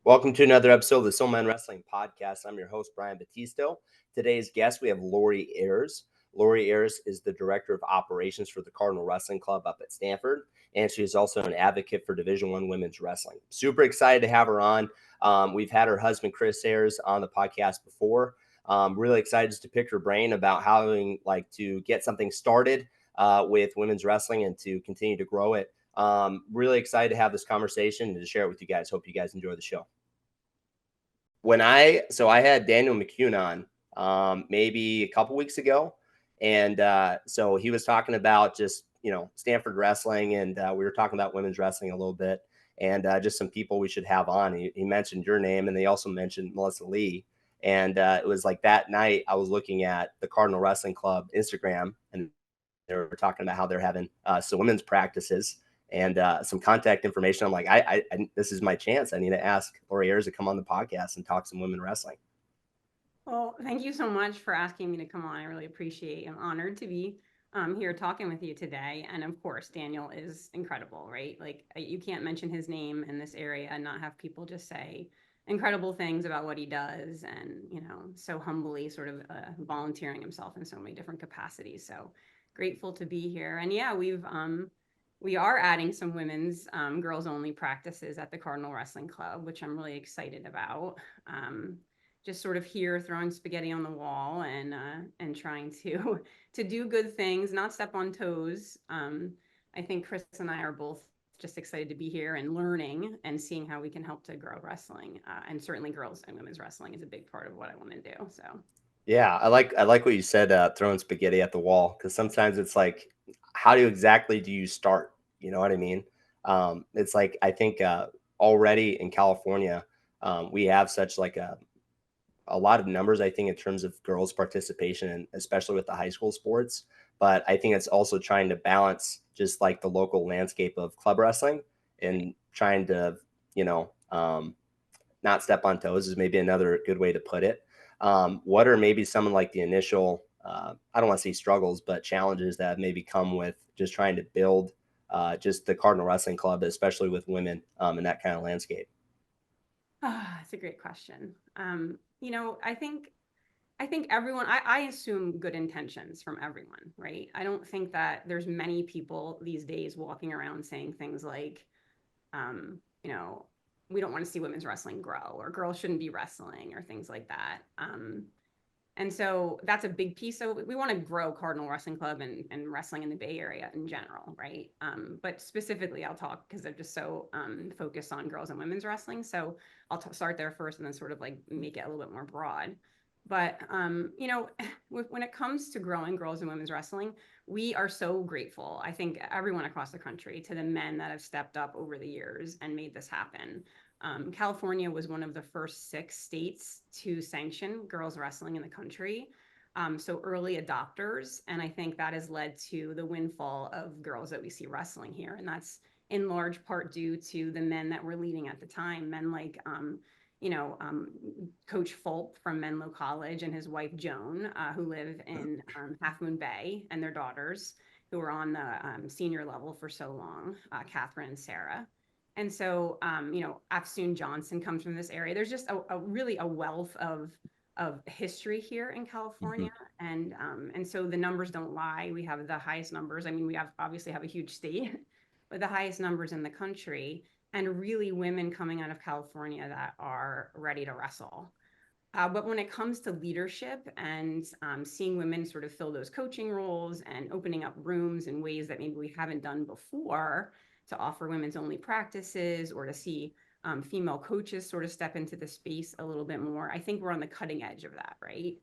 Welcome to another episode of the Soul Men Wrestling Podcast. I'm your host, Brian Battisto. Today's guest, we have Lori Ayres. Lori Ayres is the Director of Operations for the Cardinal Wrestling Club up at Stanford, and she is also an advocate for Division I women's wrestling. Super excited to have her on. We've had her husband, Chris Ayres, on the podcast before. Really excited just to pick her brain about how to get something started with women's wrestling and to continue to grow it. Really excited to have this conversation and to share it with you guys. Hope you guys enjoy the show. I had Daniel McCune on maybe a couple weeks ago, and so he was talking about just Stanford wrestling, and we were talking about women's wrestling a little bit, and just some people we should have on. He mentioned your name, and they also mentioned Melissa Lee, and it was like that night I was looking at the Cardinal Wrestling Club Instagram, and they were talking about how they're having some women's practices and some contact information. I'm like, I this is my chance. I need to ask Lori Ayres to come on the podcast and talk some women wrestling. Well, thank you so much for asking me to come on. I really appreciate it. I'm honored to be here talking with you today. And of course, Daniel is incredible, right? Like you can't mention his name in this area and not have people just say incredible things about what he does and, so humbly sort of volunteering himself in so many different capacities. So grateful to be here. And yeah, we are adding some women's girls only practices at the Cardinal Wrestling Club, which I'm really excited about. Just sort of here throwing spaghetti on the wall and trying to to do good things, not step on toes. I think Chris and I are both just excited to be here and learning and seeing how we can help to grow wrestling. And certainly girls and women's wrestling is a big part of what I want to do. So Yeah, I like what you said, throwing spaghetti at the wall, because sometimes it's like, how do you start? You know what I mean? It's like I think already in California, we have such like a lot of numbers, I think, in terms of girls' participation, and especially with the high school sports. But I think it's also trying to balance just like the local landscape of club wrestling and trying to, you know, um, not step on toes is maybe another good way to put it. What are maybe some of like the initial, I don't want to say struggles, but challenges that maybe come with just trying to build just the Cardinal Wrestling Club, especially with women in that kind of landscape? it's a great question. I think everyone, I assume good intentions from everyone, right? I don't think that there's many people these days walking around saying things like, um, you know, we don't want to see women's wrestling grow or girls shouldn't be wrestling or things like that. And so that's a big piece. So we want to grow Cardinal Wrestling Club and wrestling in the Bay Area in general, right? But specifically, I'll talk because I'm just so focused on girls and women's wrestling. So I'll start there first and then sort of like make it a little bit more broad. But when it comes to growing girls and women's wrestling, we are so grateful. I think everyone across the country to the men that have stepped up over the years and made this happen. California was one of the first 6 states to sanction girls wrestling in the country. So early adopters. And I think that has led to the windfall of girls that we see wrestling here. And that's in large part due to the men that were leading at the time, men like, Coach Fulp from Menlo College and his wife Joan, who live in Half Moon Bay, and their daughters, who were on the senior level for so long, Catherine and Sarah. And so, Afsoon Johnson comes from this area. There's just a really a wealth of history here in Mm-hmm. California, and so the numbers don't lie. We have the highest numbers. I mean, we have obviously have a huge state, but the highest numbers in the country, and really women coming out of California that are ready to wrestle. But when it comes to leadership and seeing women sort of fill those coaching roles and opening up rooms in ways that maybe we haven't done before to offer women's only practices or to see female coaches sort of step into the space a little bit more, I think we're on the cutting edge of that, right?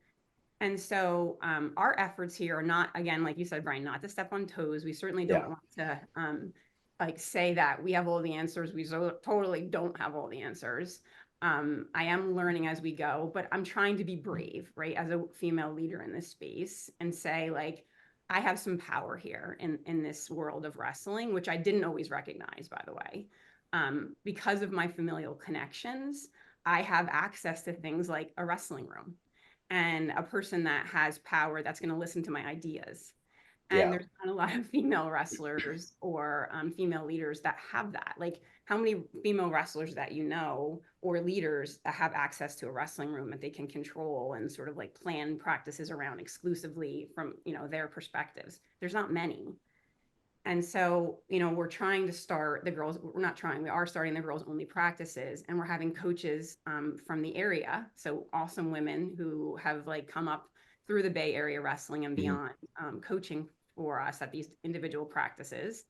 And so our efforts here are not, again, like you said, Brian, not to step on toes. We certainly don't Yeah. want to like say that we have all the answers. We totally don't have all the answers. I am learning as we go, but I'm trying to be brave, right, as a female leader in this space and say, like, I have some power here in this world of wrestling, which I didn't always recognize, by the way. Because of my familial connections, I have access to things like a wrestling room and a person that has power that's going to listen to my ideas. And Yeah. there's not a lot of female wrestlers or female leaders that have that. Like how many female wrestlers that you know, or leaders that have access to a wrestling room that they can control and sort of like plan practices around exclusively from, their perspectives? There's not many. And so, we're trying to start the girls, we're not trying, we are starting the girls only practices, and we're having coaches from the area. So awesome women who have like come up through the Bay Area wrestling and Mhm. beyond, coaching for us at these individual practices.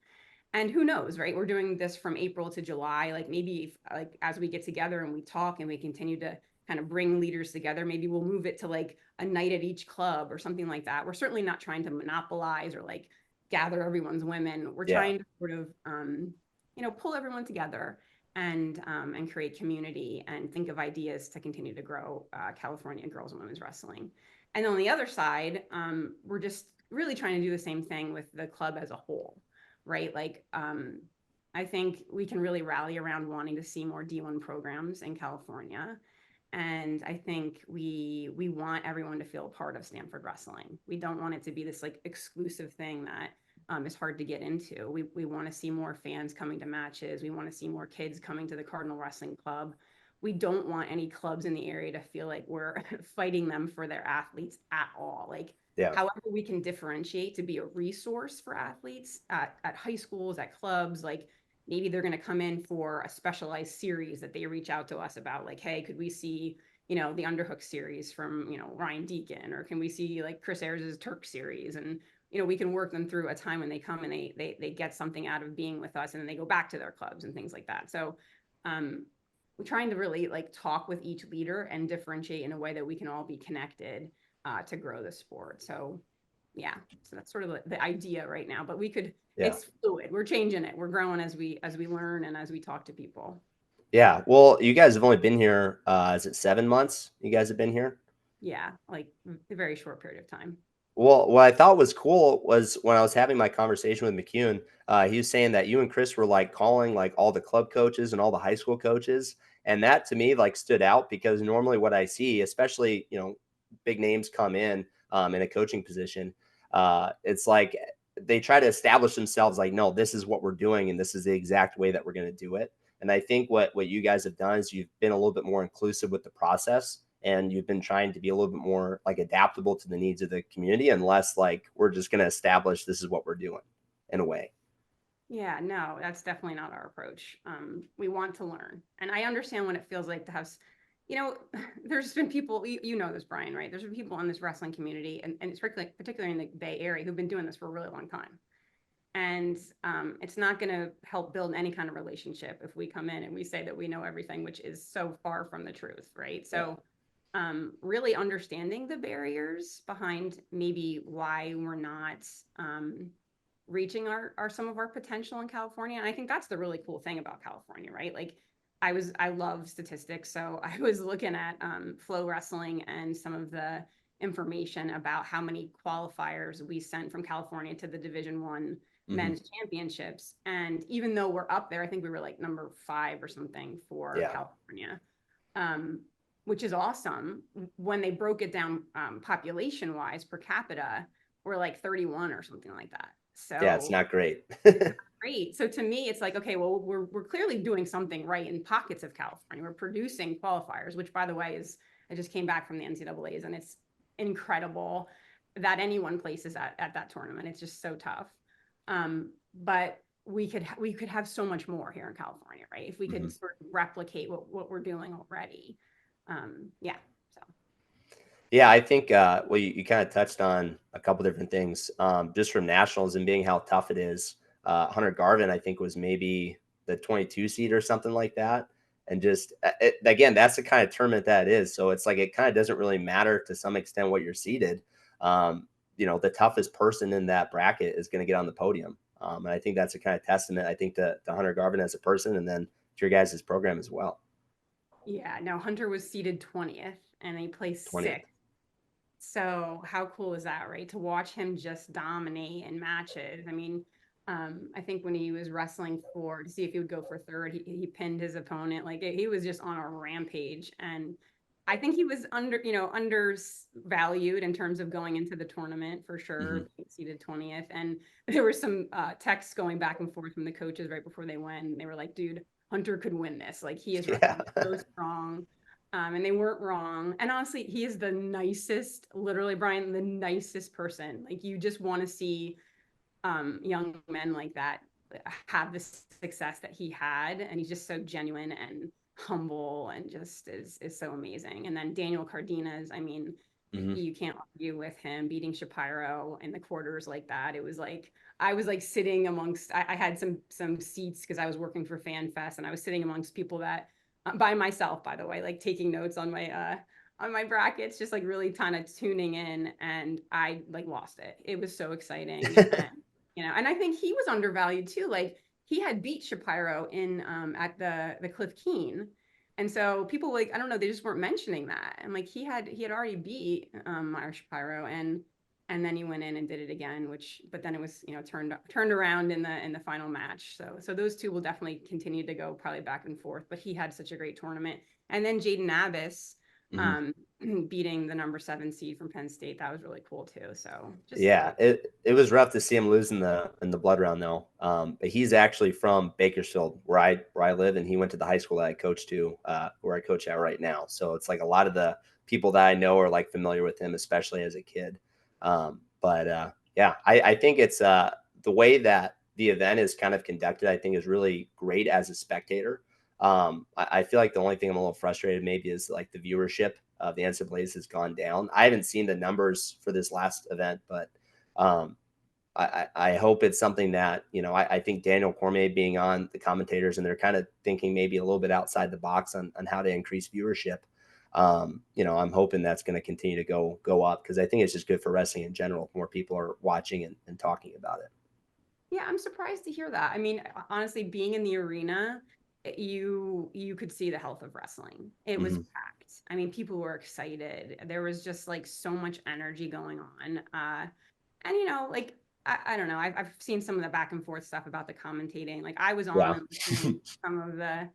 And who knows, right? We're doing this from April to July. Like maybe like as we get together and we talk and we continue to kind of bring leaders together, maybe we'll move it to like a night at each club or something like that. We're certainly not trying to monopolize or like gather everyone's women. We're Yeah. trying to sort of pull everyone together and create community and think of ideas to continue to grow California girls and women's wrestling. And on the other side, we're just really trying to do the same thing with the club as a whole, right? Like, I think we can really rally around wanting to see more D1 programs in California. And I think we want everyone to feel a part of Stanford wrestling. We don't want it to be this like exclusive thing that is hard to get into. We want to see more fans coming to matches. We want to see more kids coming to the Cardinal Wrestling Club. We don't want any clubs in the area to feel like we're fighting them for their athletes at all. Like, Yeah. however we can differentiate to be a resource for athletes at high schools, at clubs, like maybe they're going to come in for a specialized series that they reach out to us about, like, hey, could we see, the Underhook series from, Ryan Deacon, or can we see like Chris Ayres' Turk series? And, we can work them through a time when they come and they get something out of being with us, and then they go back to their clubs and things like that. So we're trying to really like talk with each leader and differentiate in a way that we can all be connected to grow the sport. So yeah, so that's sort of the idea right now, but Yeah. it's fluid. We're changing it. We're growing as we learn and as we talk to people. Yeah. Well, you guys have only been here, is it 7 months you guys have been here? Yeah, like a very short period of time. Well, what I thought was cool was when I was having my conversation with McCune, he was saying that you and Chris were like calling like all the club coaches and all the high school coaches. And that to me like stood out because normally what I see, especially, big names come in a coaching position, it's like they try to establish themselves like, no, this is what we're doing and this is the exact way that we're going to do it. And I think what you guys have done is you've been a little bit more inclusive with the process and you've been trying to be a little bit more like adaptable to the needs of the community and less like we're just going to establish this is what we're doing in a way. Yeah, no, that's definitely not our approach. We want to learn, and I understand what it feels like to have, you know, there's been people, you know this, Brian, right? There's been people in this wrestling community, and particularly in the Bay Area, who've been doing this for a really long time. And it's not going to help build any kind of relationship if we come in and we say that we know everything, which is so far from the truth, right? Yeah. So, really understanding the barriers behind maybe why we're not reaching our some of our potential in California. And I think that's the really cool thing about California, right? Like I love statistics, so I was looking at Flow Wrestling and some of the information about how many qualifiers we sent from California to the Division 1 Hmm. men's championships. And even though we're up there, I think we were like number 5 or something for Yeah. California, um, which is awesome. When they broke it down population wise per capita, we're like 31 or something like that. Yeah. It's So not great. it's not great. So to me, it's like, okay, well, we're clearly doing something right in pockets of California. We're producing qualifiers, which by the way is I just came back from the NCAA's, and it's incredible that anyone places at that tournament. It's just so tough. But we could have so much more here in California, right? If we Hmm. could sort of replicate what we're doing already. Yeah. So Yeah, I think well, you kind of touched on a couple different things just from nationals and being how tough it is. Hunter Garvin, I think, was maybe the 22 seed or something like that. And just again, that's the kind of tournament that it is. So it's like it kind of doesn't really matter to some extent what you're seeded. Um, the toughest person in that bracket is going to get on the podium. And I think that's a kind of testament, I think, to Hunter Garvin as a person and then to your guys' program as well. yeah, no, Hunter was seeded 20th and he placed 20th. 6th. So how cool is that, right? To watch him just dominate in matches. I mean, I think when he was wrestling for to see if he would go for third, he pinned his opponent. Like he was just on a rampage, and I think he was undervalued in terms of going into the tournament for sure, Hmm. being seeded 20th. And there were some texts going back and forth from the coaches right before they went. And they were like, "Dude, Hunter could win this. Like he is Yeah. wrestling so strong. And they weren't wrong. And honestly, he is the nicest, literally, Brian, the nicest person. Like you just want to see young men like that have the success that he had, and he's just so genuine and humble and just is so amazing. And then Daniel Cardenas, I mean, Hmm. you can't argue with him beating Shapiro in the quarters like that. It was like I was like sitting amongst I had some seats because I was working for Fan Fest, and I was sitting amongst people that by myself, by the way, like taking notes on my brackets, just like really kind of tuning in, and I like lost it. It was so exciting. And and I think he was undervalued too. Like he had beat Shapiro in at the Cliff Keen. And so people like, I don't know, they just weren't mentioning that. And like he had already beat Meyer Shapiro, and then he went in and did it again, which but then it was, turned around in the final match. So those two will definitely continue to go probably back and forth. But he had such a great tournament. And then Jaden Abbas Hmm. um beating the number 7 seed from Penn State. That was really cool too. So just Yeah, it was rough to see him lose in the blood round though. But he's actually from Bakersfield, where I live, and he went to the high school that I coach to, where I coach at right now. So it's like a lot of the people that I know are like familiar with him, especially as a kid. But yeah, I think it's the way that the event is kind of conducted. I think is really great as a spectator. I feel like the only thing I'm a little frustrated maybe is like the viewership of the NCAA's has gone down. I haven't seen the numbers for this last event, but um, I hope it's something that, I think Daniel Cormier being on the commentators, and they're kind of thinking maybe a little bit outside the box on how to increase viewership. I'm hoping that's going to continue to go up, because I think it's just good for wrestling in general if more people are watching and talking about it. Yeah, I'm surprised to hear that. I mean, honestly, being in the arena, you could see the health of wrestling. It was Hmm. packed. I mean, people were excited. There was just like so much energy going on. And like I don't know. I've seen some of the back and forth stuff about the commentating. Like I was on Yeah. and listening to some of the.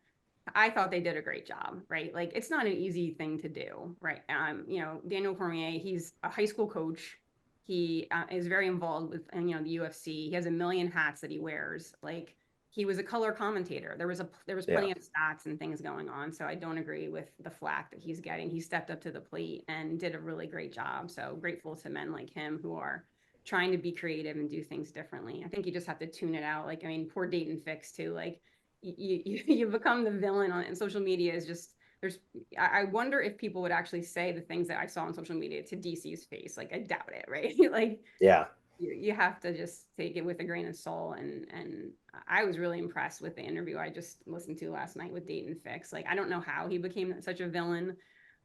I thought they did a great job, right? Like it's not an easy thing to do, right? Daniel Cormier, he's a high school coach. He is very involved with, the UFC. He has a million hats that he wears. Like he was a color commentator. There was Yeah. plenty of stats and things going on. So I don't agree with the flack that he's getting. He stepped up to the plate and did a really great job. So grateful to men like him who are trying to be creative and do things differently. I think you just have to tune it out. Like I mean, poor Dayton Fix too. Like you become the villain on and social media is just there's I wonder if people would actually say the things that I saw on social media to DC's face. Like I doubt it, right? Like Yeah. you have to just take it with a grain of salt. And I was really impressed with the interview I just listened to last night with Dayton Fix. Like I don't know how he became such a villain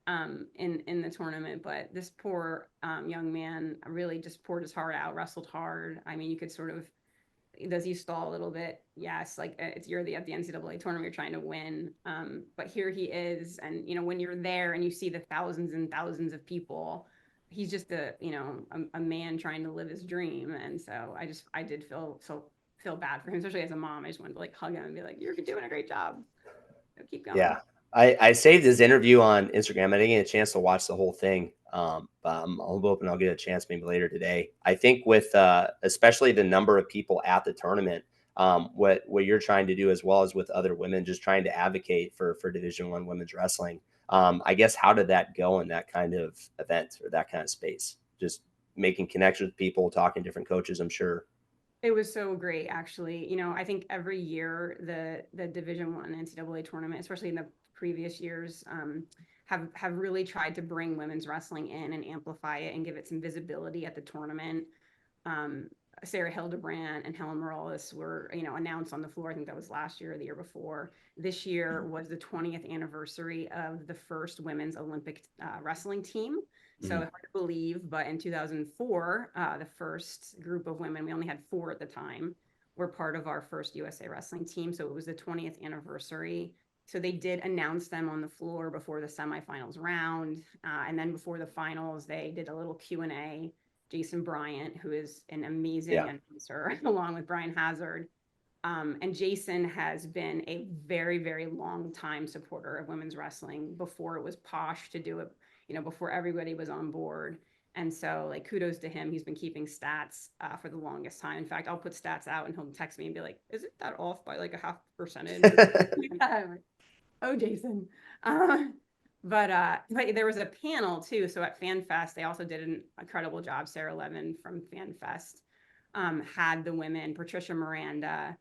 in the tournament, but this poor young man really just poured his heart out, wrestled hard. I mean, you could sort of does he stall a little bit? Yes, like it's you're at the NCAA tournament, you're trying to win. But here he is, and when you're there and you see the thousands and thousands of people, he's just a man trying to live his dream. And so I did feel bad for him, especially as a mom. I just wanted to like hug him and be like, "You're doing a great job. So keep going." Yeah. I saved his interview on Instagram. I didn't get a chance to watch the whole thing. But I'm hoping I'll get a chance maybe later today. I think with especially the number of people at the tournament, what you're trying to do, as well as with other women, just trying to advocate for Division I women's wrestling. I guess, how did that go in that kind of event or that kind of space? Just making connections with people, talking to different coaches, I'm sure. It was so great, actually. I think every year the Division I NCAA tournament, especially in the previous years, have really tried to bring women's wrestling in and amplify it and give it some visibility at the tournament. Um, Sarah Hildebrand and Helen Morales were, announced on the floor. I think that was last year or the year before. This year was the 20th anniversary of the first women's Olympic wrestling team. So Mhm. hard to believe, but in 2004, the first group of women, we only had 4 at the time, were part of our first USA wrestling team. So it was the 20th anniversary. So they did announce them on the floor before the semifinals round, and then before the finals, they did a little Q&A. Jason Bryant, who is an amazing Yeah. announcer, along with Brian Hazard. And Jason has been a very, very long time supporter of women's wrestling before it was posh to do it, before everybody was on board. And so, like, kudos to him. He's been keeping stats for the longest time. In fact, I'll put stats out and he'll text me and be like, "Isn't that off by like a half percentage or something like that?" I'm like, oh, Jason. Uh, but there was a panel too. So at FanFest, they also did an incredible job. Sarah Levin from FanFest had the women Patricia Miranda,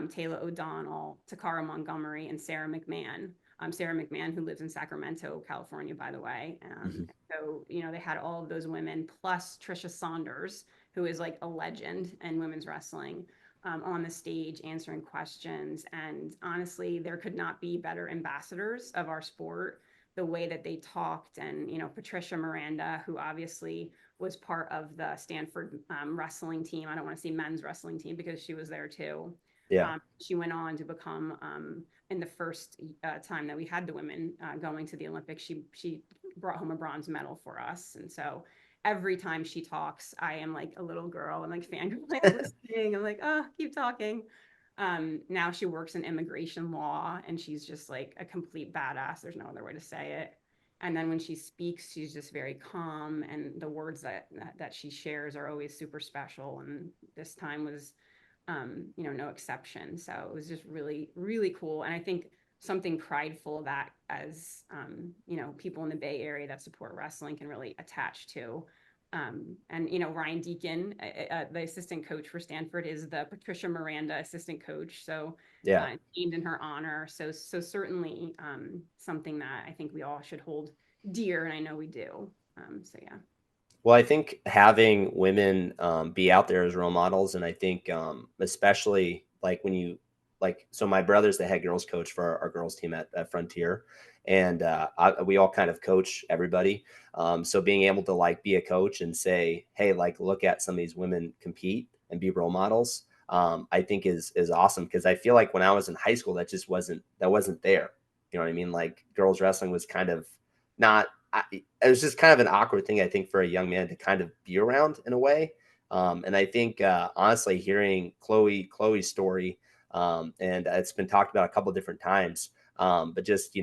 Taylor O'Donnell, Takara Montgomery, and Sarah McMahon. Sarah McMahon, who lives in Sacramento, California, by the way. Mhm. So, they had all of those women, plus Trisha Saunders, who is like a legend in women's wrestling, on the stage answering questions. And honestly, there could not be better ambassadors of our sport. The way that they talked, and Patricia Miranda, who obviously was part of the Stanford wrestling team. I don't want to say men's wrestling team because she was there too. Yeah. She went on to become in the first time that we had the women going to the Olympics. She brought home a bronze medal for us, and so every time she talks, I am like a little girl. I'm like fangirling listening. I'm like, oh, keep talking. Now she works in immigration law, and she's just like a complete badass. There's no other way to say it. And then when she speaks, she's just very calm, and the words that she shares are always super special. And this time was, no exception. So it was just really, really cool. And I think something prideful that as people in the Bay Area that support wrestling can really attach to. And Ryan Deacon, the assistant coach for Stanford, is the Patricia Miranda assistant coach. So Yeah. named in her honor. So certainly something that I think we all should hold dear, and I know we do. So yeah. Well, I think having women be out there as role models, and I think especially like when you so my brother's the head girls coach for our girls team at Frontier, and we all kind of coach everybody. So being able to like be a coach and say, hey, like look at some of these women compete and be role models, I think is awesome because I feel like when I was in high school, that wasn't there. You know what I mean? Like girls wrestling was kind of not it was just kind of an awkward thing, I think, for a young man to kind of be around in a way. And I think, honestly, hearing Chloe's story, and it's been talked about a couple different times, but just,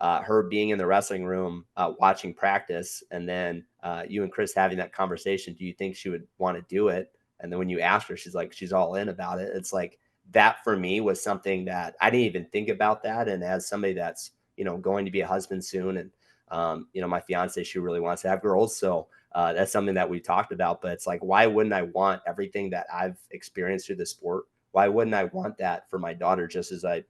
her being in the wrestling room, watching practice, and then you and Chris having that conversation, do you think she would want to do it? And then when you asked her, she's like, she's all in about it. It's like that for me was something that I didn't even think about that. And as somebody that's, going to be a husband soon and my fiance, she really wants to have girls. So that's something that we talked about. But it's like, why wouldn't I want everything that I've experienced through the sport? Why wouldn't I want that for my daughter just as I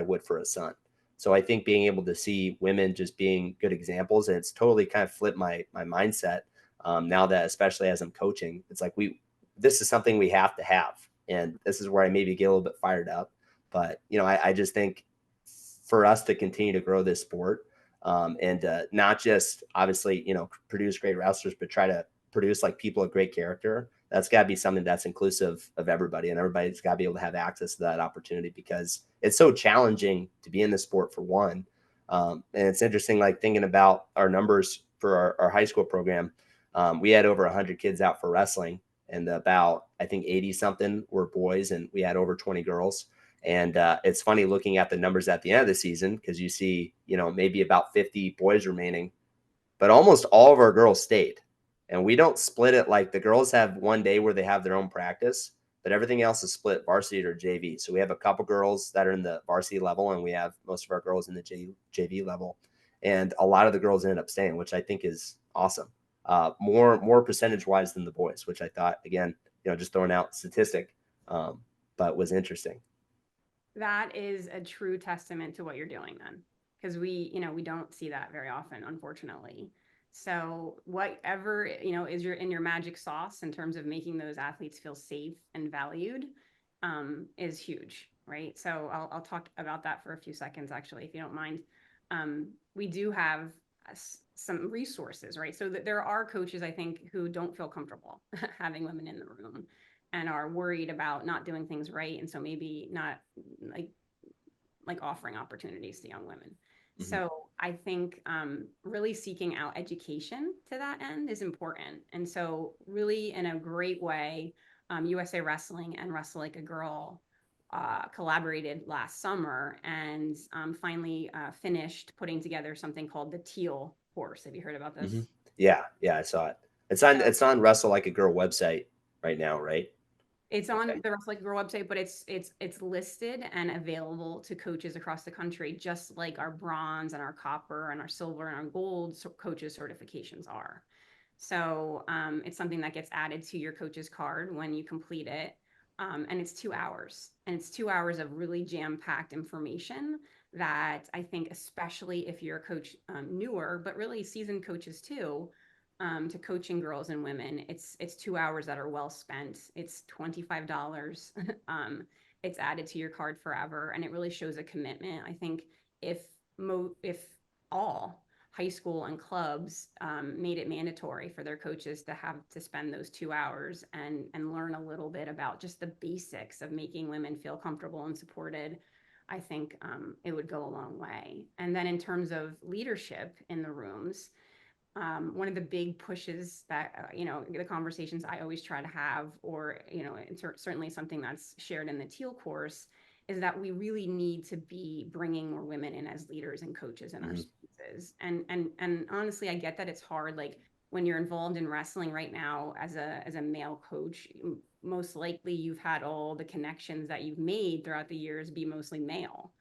would for a son? So I think being able to see women just being good examples, and it's totally kind of flipped my mindset now that, especially as I'm coaching, it's like this is something we have to have, and this is where I maybe get a little bit fired up. But I just think for us to continue to grow this sport, and not just obviously produce great wrestlers, but try to produce like people of great character. That's got to be something that's inclusive of everybody, and everybody's got to be able to have access to that opportunity because it's so challenging to be in the sport for one. And it's interesting, like thinking about our numbers for our high school program. We had over 100 kids out for wrestling, and about I think 80 something were boys, and we had over 20 girls. And it's funny looking at the numbers at the end of the season because you see, maybe about 50 boys remaining, but almost all of our girls stayed. And we don't split it like the girls have one day where they have their own practice, but everything else is split varsity or JV. So we have a couple girls that are in the varsity level, and we have most of our girls in the JV level. And a lot of the girls ended up staying, which I think is awesome. More percentage wise than the boys, which I thought, again, just throwing out statistic, but was interesting. That is a true testament to what you're doing then, because we don't see that very often, unfortunately. So whatever, is in your magic sauce in terms of making those athletes feel safe and valued, is huge, right? So I'll talk about that for a few seconds, actually, if you don't mind. We do have some resources, right? So that there are coaches, I think, who don't feel comfortable having women in the room and are worried about not doing things right, and so maybe not like offering opportunities to young women. Mm-hmm. So I think really seeking out education to that end is important. And so really in a great way, USA Wrestling and Wrestle Like a Girl collaborated last summer and finally finished putting together something called the Teal course. Have you heard about Mm-hmm. this? Yeah, I saw it. So it's on Wrestle Like a Girl website right now, right? it's on Okay. the Wrestle Like a Girl website, but it's listed and available to coaches across the country, just like our bronze and our copper and our silver and our gold coaches certifications are. So it's something that gets added to your coach's card when you complete it. And it's 2 hours. And it's 2 hours of really jam-packed information that I think, especially if you're a coach newer, but really seasoned coaches too, to coaching girls and women, it's 2 hours that are well spent. It's $25. It's added to your card forever, and it really shows a commitment. I think if if all high school and clubs made it mandatory for their coaches to have to spend those 2 hours and learn a little bit about just the basics of making women feel comfortable and supported, I think it would go a long way. And then in terms of leadership in the rooms, one of the big pushes that the conversations I always try to have, or it's certainly something that's shared in the teal course, is that we really need to be bringing more women in as leaders and coaches in our Mhm. spaces. And honestly, I get that it's hard. Like when you're involved in wrestling right now as a male coach, most likely you've had all the connections that you've made throughout the years be mostly male.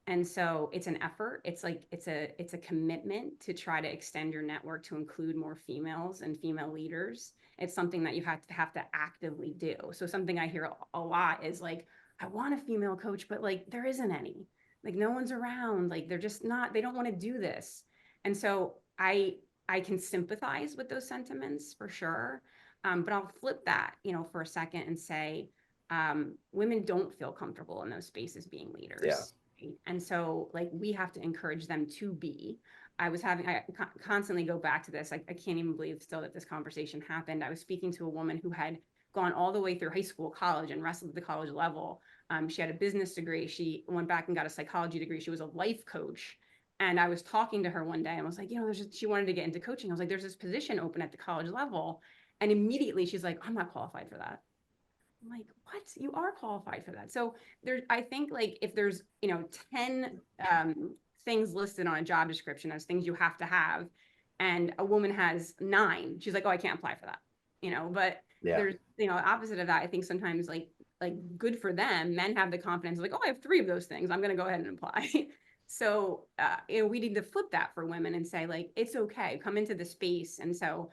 And so it's an effort. It's like it's a commitment to try to extend your network to include more females and female leaders. It's something that you have to actively do. So something I hear a lot is like, I want a female coach, but like there isn't any. Like no one's around. Like they're just not, they don't want to do this. And so I can sympathize with those sentiments for sure. But I'll flip that, for a second and say, women don't feel comfortable in those spaces being Yeah. leaders. And so like we have to encourage them to be. I constantly go back to this. I can't even believe still that this conversation happened. I was speaking to a woman who had gone all the way through high school, college, and wrestled at the college level. She had a business degree. She went back and got a psychology degree. She was a life coach. And I was talking to her one day and I was like, she wanted to get into coaching. I was like, there's this position open at the college level. And immediately she's like, I'm not qualified for that. I'm like, what? You are qualified for that. So I think like if there's, 10 things listed on a job description as things you have to have, and a woman has nine, she's like, oh, I can't apply for that. But Yeah. there's, opposite of that, I think sometimes like good for them, men have the confidence like, oh, I have three of those things. I'm going to go ahead and apply. So, we need to flip that for women and say, like, it's okay, come into the space. And so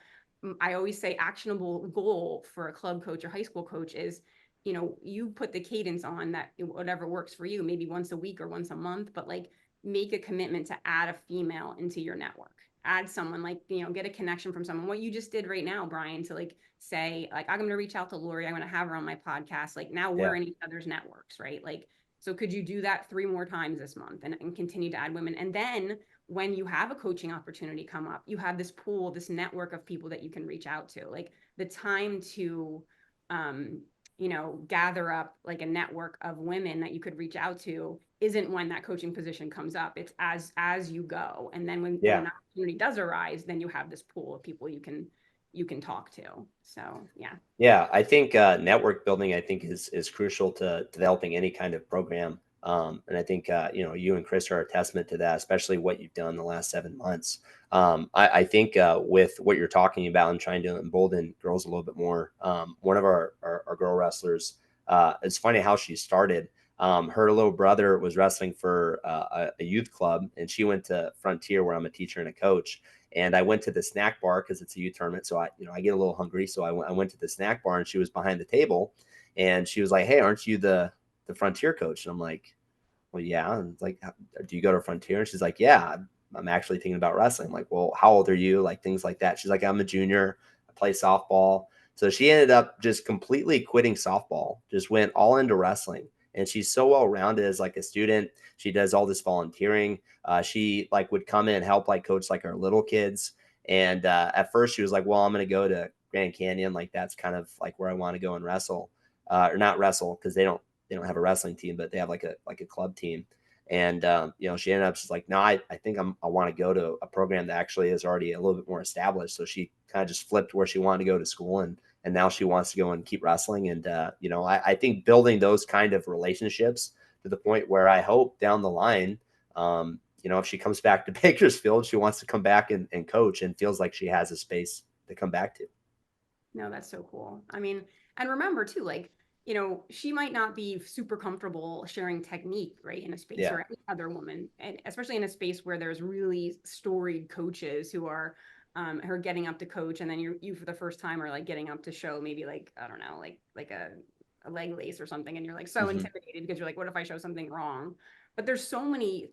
I always say actionable goal for a club coach or high school coach is, you put the cadence on that, whatever works for you, maybe once a week or once a month, but like make a commitment to add a female into your network. Add someone like, get a connection from someone. What you just did right now, Brian, to like say, like, I'm going to reach out to Lori. I'm going to have her on my podcast. Like now we're Yeah. in each other's networks, right? Like, so could you do that 3 more times this month and continue to add women? And then when you have a coaching opportunity come up, you have this pool, this network of people that you can reach out to. Like the time to, um, gather up like a network of women that you could reach out to isn't when that coaching position comes up. It's as you go. And then when Yeah. an opportunity does arise, then you have this pool of people you can talk to. So yeah. Yeah, I think network building, I think, is crucial to developing any kind of program. And I think you and Chris are a testament to that, especially what you've done the last 7 months. I think with what you're talking about and trying to embolden girls a little bit more. One of our girl wrestlers, it's funny how she started. Her little brother was wrestling for a youth club, and she went to Frontier, where I'm a teacher and a coach. And I went to the snack bar because it's a youth tournament. So I get a little hungry. So I went to the snack bar and she was behind the table and she was like, "Hey, aren't you the Frontier coach?" And I'm like, "Well, yeah." And it's like, "Do you go to Frontier?" And she's like, "Yeah, I'm actually thinking about wrestling." I'm like, "Well, how old are you?" Like things like that. She's like, "I'm a junior. I play softball." So she ended up just completely quitting softball, just went all into wrestling. And she's so well rounded as like a student. She does all this volunteering. She like would come in and help like coach like our little kids. And at first she was like, "Well, I'm going to go to Grand Canyon. Like that's kind of like where I want to go and wrestle, or not wrestle because they don't have a wrestling team, but they have like a club team." And she ended up she's like, "No, I think I want to go to a program that actually is already a little bit more established." So she kind of just flipped where she wanted to go to school, and now she wants to go and keep wrestling. And I think building those kind of relationships to the point where I hope down the line, if she comes back to Bakersfield, she wants to come back and coach and feels like she has a space come back to. No, that's so cool. I mean, and remember too, like, she might not be super comfortable sharing technique, right, in a space Yeah. or any other woman, and especially in a space where there's really storied coaches who are getting up to coach, and then you for the first time are like getting up to show maybe like I don't know, like a leg lace or something, and you're like so Hmm. intimidated because you're like, what if I show something wrong? But there's so many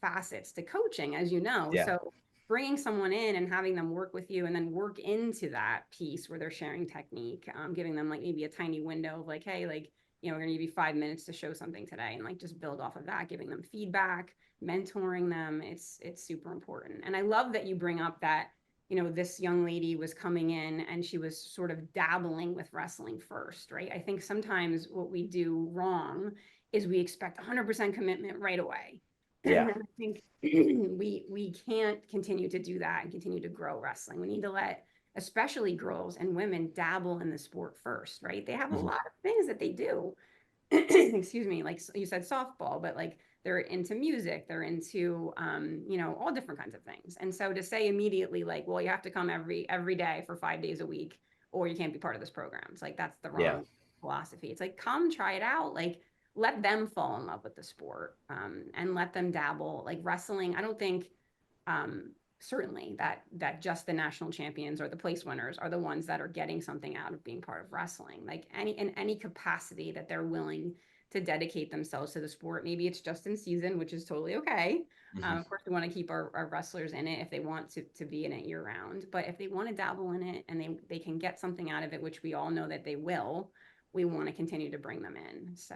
facets to coaching, as you know, Yeah. so bringing someone in and having them work with you and then work into that piece where they're sharing technique, giving them like maybe a tiny window of like, hey, like, we're going to give you 5 minutes to show something today, and like just build off of that, giving them feedback, mentoring them. It's super important. And I love that you bring up that, this young lady was coming in and she was sort of dabbling with wrestling first, right? I think sometimes what we do wrong is we expect 100% commitment right away. Yeah. And I think we can't continue to do that and continue to grow wrestling. We need to let especially girls and women dabble in the sport first, right? They have a Hmm. lot of things that they do. Excuse me, like you said softball, but like they're into music, they're into all different kinds of things. And so to say immediately like, well, you have to come every day for 5 days a week or you can't be part of this program. It's like that's the Yeah. wrong philosophy. It's like come try it out. Like let them fall in love with the sport, and let them dabble. Like wrestling, I don't think certainly that just the national champions or the place winners are the ones that are getting something out of being part of wrestling. Like any capacity that they're willing to dedicate themselves to the sport. Maybe it's just in season, which is totally okay. Hmm. Of course, we want to keep our wrestlers in it if they want to be in it year round. But if they want to dabble in it and they can get something out of it, which we all know that they will, we want to continue to bring them in. So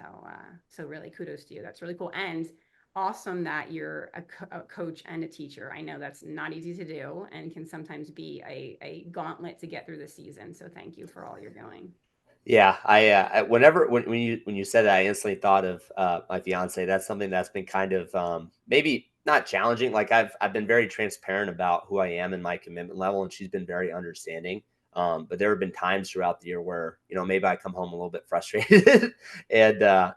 really kudos to you. That's really cool. And awesome that you're a coach and a teacher. I know that's not easy to do and can sometimes be a gauntlet to get through the season. So thank you for all you're doing. Yeah, whenever when you said that, I instantly thought of my fiance. That's something that's been kind of maybe not challenging. Like I've been very transparent about who I am and my commitment level, and she's been very understanding. But there have been times throughout the year where maybe I come home a little bit frustrated, and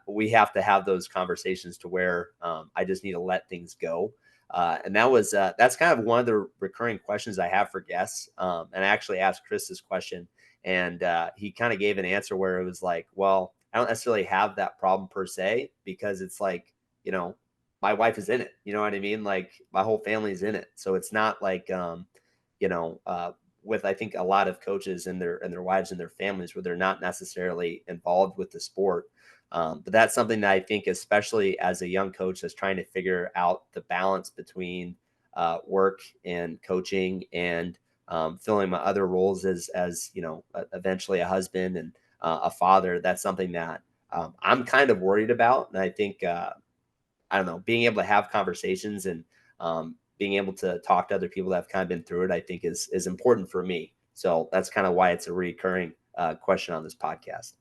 we have to have those conversations to where I just need to let things go. And that's kind of one of the recurring questions I have for guests. And I actually asked Chris this question, and he kind of gave an answer where it was like, well, I don't necessarily have that problem per se, because it's like, you know, my wife is in it. You know what I mean? Like my whole family's in it. So it's not like, you know, with I think a lot of coaches and their wives and their families where they're not necessarily involved with the sport. But that's something that I think, especially as a young coach that's trying to figure out the balance between work and coaching and filling my other roles as eventually a husband and a father. That's something that I'm kind of worried about, and I think I don't know, being able to have conversations and being able to talk to other people that have kind of been through it, I think is important for me. So that's kind of why it's a recurring question on this podcast.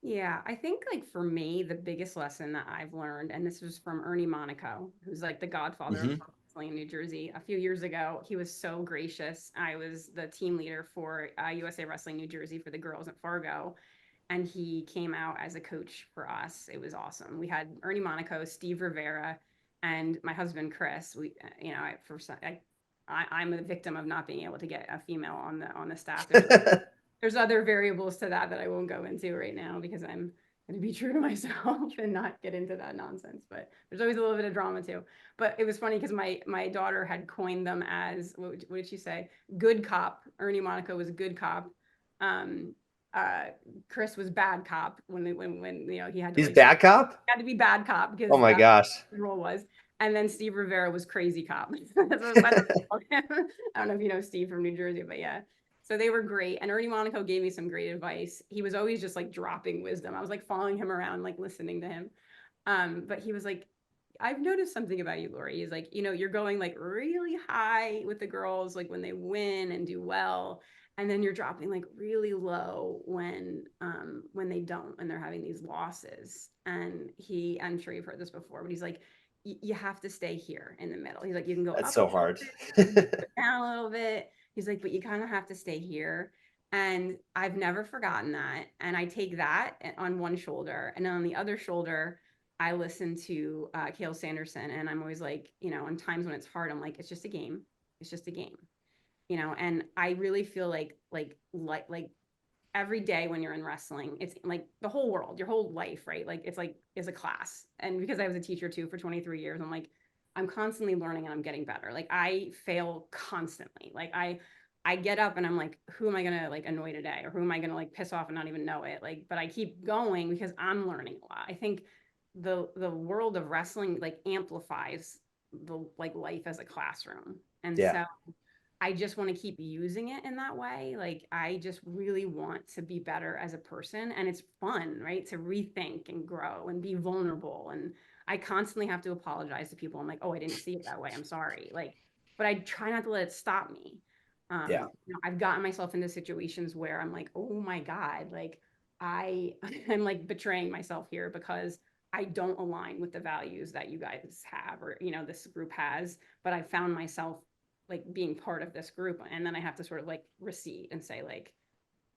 Yeah, I think like for me, the biggest lesson that I've learned, and this was from Ernie Monaco, who's like the godfather of Hmm. pro wrestling in New Jersey. A few years ago, he was so gracious. I was the team leader for USA Wrestling New Jersey for the girls at Fargo, and he came out as a coach for us. It was awesome. We had Ernie Monaco, Steve Rivera, and my husband Chris. I'm a victim of not being able to get a female on the staff. There's other variables to that I won't go into right now because I'm going to be true to myself and not get into that nonsense. But there's always a little bit of drama too. But it was funny because my daughter had coined them as what did she say? Good cop. Ernie Monaco was a good cop. Um, uh, Chris was bad cop when he had to He's like bad cop. had to be bad cop Oh because my gosh, the role was. And then Steve Rivera was crazy cop. That's what I called him. I don't know if you know Steve from New Jersey, but yeah. So they were great. And Ernie Monaco gave me some great advice. He was always just like dropping wisdom. I was like following him around, like listening to him. But he was like, I've noticed something about you, Lori. He's like, you're going like really high with the girls, like when they win and do well, and then you're dropping like really low when they don't and they're having these losses. And I'm sure you've heard this before, but he's like, you have to stay here in the middle. He's like, you can go that's up a so little hard. bit, you can go down a little bit. He's like, but you kind of have to stay here. And I've never forgotten that. And I take that on one shoulder, and then on the other shoulder, I listen to Kale Sanderson, and I'm always like, on times when it's hard, I'm like, it's just a game. It's just a game. And I really feel like every day when you're in wrestling, it's like the whole world, your whole life, right? Like it's like is a class. And because I was a teacher too for 23 years, I'm constantly learning and I'm getting better. Like I fail constantly. Like I get up and I'm like, who am I gonna like annoy today? Or who am I gonna like piss off and not even know it? Like, but I keep going because I'm learning a lot. I think the world of wrestling like amplifies the like life as a classroom. And Yeah. so I just want to keep using it in that way. Like, I just really want to be better as a person. And it's fun, right? To rethink and grow and be vulnerable. And I constantly have to apologize to people. I'm like, oh, I didn't see it that way. I'm sorry. Like, but I try not to let it stop me. Yeah. I've gotten myself into situations where I'm like, oh my God, like I'm like betraying myself here because I don't align with the values that you guys have or, this group has. But I found myself like being part of this group, and then I have to sort of like recede and say like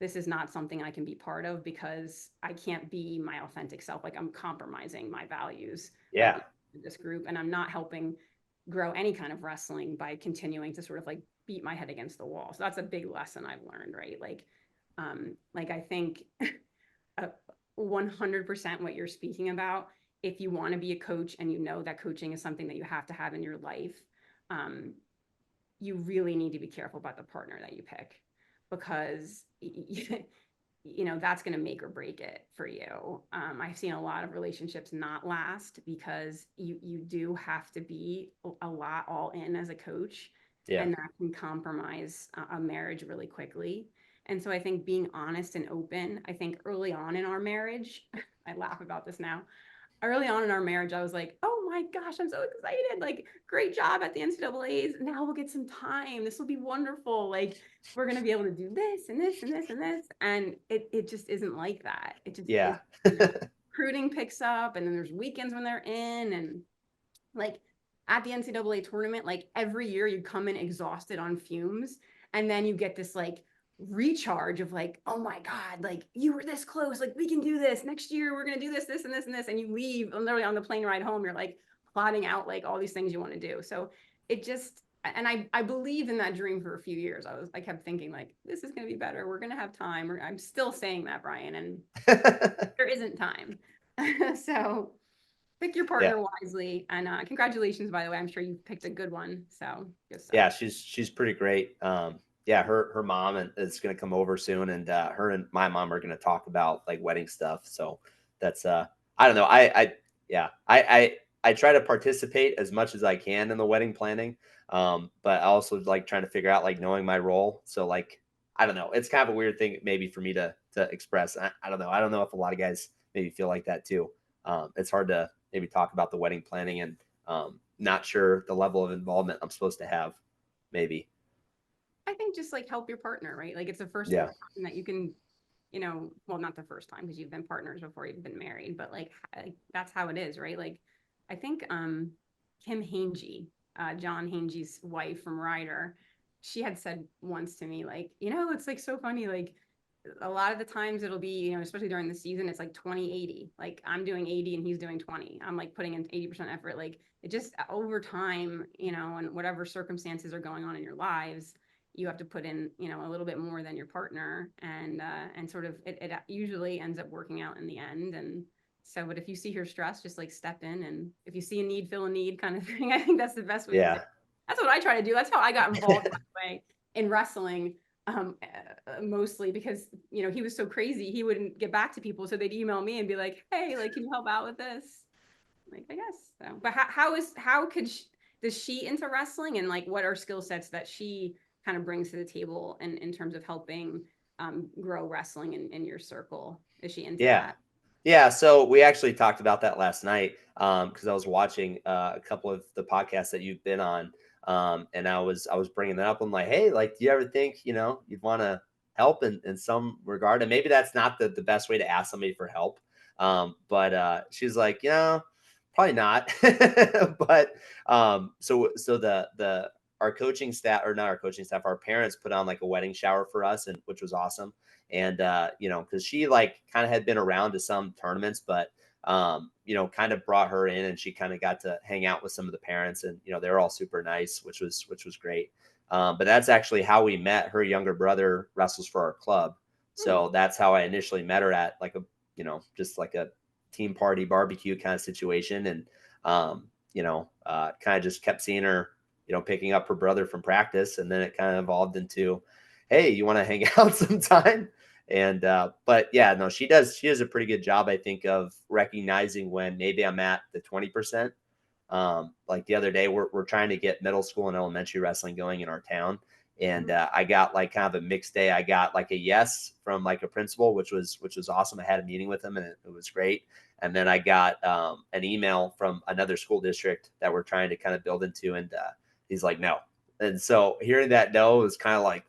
this is not something I can be part of because I can't be my authentic self. Like I'm compromising my values by Yeah. being in this group, and I'm not helping grow any kind of wrestling by continuing to sort of like beat my head against the wall. So that's a big lesson I've learned, right? Like I think uh, 100% what you're speaking about, if you want to be a coach and you know that coaching is something that you have to have in your life, um, you really need to be careful about the partner that you pick because that's going to make or break it for you. I've seen a lot of relationships not last because you do have to be a lot all in as a coach, Yeah. and that can compromise a marriage really quickly. And so I think being honest and open, I think early on in our marriage, I laugh about this now, early on in our marriage, I was like, oh my gosh, I'm so excited. Like, great job at the NCAAs. Now we'll get some time. This will be wonderful. Like, we're going to be able to do this and this and this and this. And it just isn't like that. It just is, Yeah. recruiting picks up, and then there's weekends when they're in. And like at the NCAA tournament, like every year you come in exhausted on fumes, and then you get this like recharge of like, oh my God, like you were this close, like we can do this next year, we're gonna do this, this, and this, and this, and you leave literally on the plane ride home, you're like plotting out like all these things you want to do. So it just, and I believe in that dream for a few years. I kept thinking like this is gonna be better, we're gonna have time. I'm still saying that, Brian, and there isn't time. So pick your Yeah. partner wisely. And congratulations, by the way. I'm sure you've picked a good one. So good stuff. Yeah, she's pretty great. Yeah, her mom is going to come over soon, and her and my mom are going to talk about like wedding stuff. So that's I don't know. Yeah, I try to participate as much as I can in the wedding planning, but I also like trying to figure out like knowing my role. So like I don't know. It's kind of a weird thing maybe for me to express. I don't know. I don't know if a lot of guys maybe feel like that too. It's hard to maybe talk about the wedding planning and not sure the level of involvement I'm supposed to have. Maybe. I think just like help your partner, right? Like it's the first Yeah. time that you can, well, not the first time because you've been partners before you've been married, but like that's how it is, right? Like I think Kim Hangy, John Hangy's wife from Ryder, she had said once to me, like, it's like so funny, like a lot of the times it'll be, especially during the season, it's like 20-80. Like I'm doing 80 and he's doing 20. I'm like putting in 80% effort. Like it just over time, and whatever circumstances are going on in your lives, you have to put in, a little bit more than your partner, and sort of it usually ends up working out in the end. And so, but if you see her stress, just like step in, and if you see a need, fill a need kind of thing. I think that's the best way to do Yeah. it. That's what I try to do. That's how I got involved, by the way, in wrestling, mostly because he was so crazy he wouldn't get back to people, so they'd email me and be like, hey, like can you help out with this, like I guess so. But how could does she into wrestling, and like what are skill sets that she kind of brings to the table in terms of helping grow wrestling in your circle? Is she into Yeah. that? Yeah. So we actually talked about that last night because I was watching a couple of the podcasts that you've been on. And I was bringing that up. I'm like, hey, like, do you ever think, you'd want to help in some regard? And maybe that's not the best way to ask somebody for help. But she's like, probably not. But so the our coaching staff, or not our coaching staff, our parents put on like a wedding shower for us, and which was awesome. And because she like kind of had been around to some tournaments, but kind of brought her in, and she kind of got to hang out with some of the parents, and they were all super nice, which was great. But that's actually how we met. Her younger brother wrestles for our club, Hmm. so that's how I initially met her at like a just like a team party barbecue kind of situation, and kind of just kept seeing her, picking up her brother from practice, and then it kind of evolved into, hey, you want to hang out sometime? And but yeah, no, she does a pretty good job, I think, of recognizing when maybe I'm at the 20%. Like the other day, we're trying to get middle school and elementary wrestling going in our town. And Hmm. I got like kind of a mixed day. I got like a yes from like a principal, which was awesome. I had a meeting with him, and it was great. And then I got an email from another school district that we're trying to kind of build into, and he's like, no. And so hearing that no was kind of like,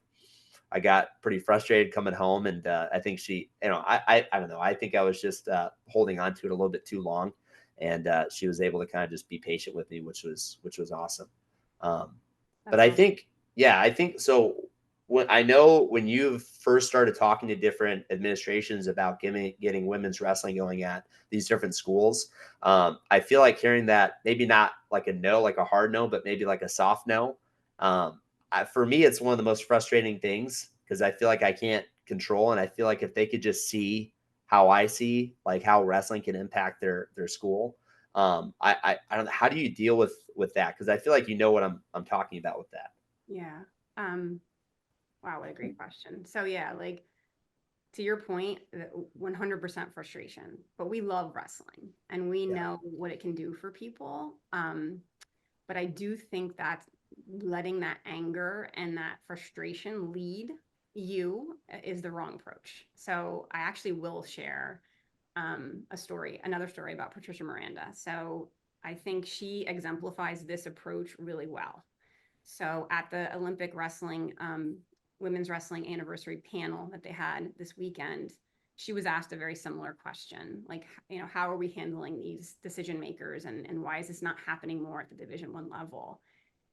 I got pretty frustrated coming home, and I think she, I don't know. I think I was just holding on to it a little bit too long, and she was able to kind of just be patient with me, which was awesome. Um, but That's I awesome. think, yeah, I think so. When I know when you first started talking to different administrations about getting women's wrestling going at these different schools, I feel like hearing that, maybe not like a no, like a hard no, but maybe like a soft no. Um, for me, it's one of the most frustrating things because I feel like I can't control, and I feel like if they could just see how I see, like how wrestling can impact their school. I don't know, how do you deal with that? Because I feel like what I'm talking about with that. Yeah. Um, wow, what a great question. So yeah, like to your point, 100% frustration, but we love wrestling and we Yeah, know what it can do for people. But I do think that letting that anger and that frustration lead you is the wrong approach. So I actually will share another story about Patricia Miranda. So I think she exemplifies this approach really well. So at the Olympic wrestling, women's wrestling anniversary panel that they had this weekend, she was asked a very similar question, like, how are we handling these decision makers, and why is this not happening more at the Division 1 level?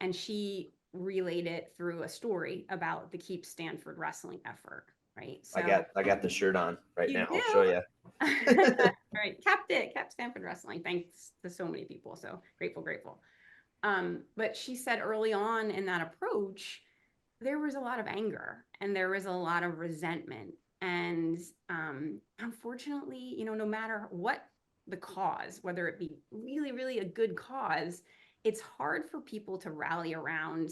And she relayed it through a story about the Keep Stanford wrestling effort, right? I So got I got the shirt on right you now. do. I'll show you. Right, kept Stanford wrestling. Thanks to so many people. So grateful, grateful. But she said early on in that approach, there was a lot of anger and there was a lot of resentment. And unfortunately, no matter what the cause, whether it be really, really a good cause, it's hard for people to rally around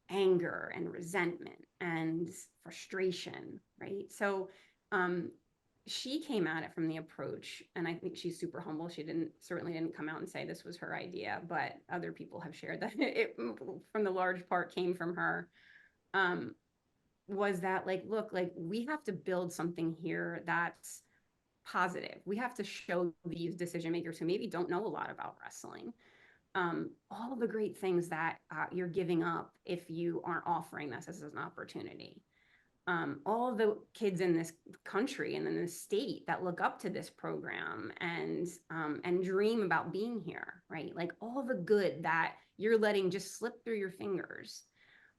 anger and resentment and frustration, right? So um, she came at it from the approach, and I think she's super humble. She certainly didn't come out and say this was her idea, but other people have shared that it from the large part came from her. Um, was that like, look, like we have to build something here that's positive. We have to show these decision makers who maybe don't know a lot about wrestling all the great things that you're giving up if you aren't offering this as an opportunity. All of the kids in this country and in this state that look up to this program and dream about being here, right? Like all the good that you're letting just slip through your fingers.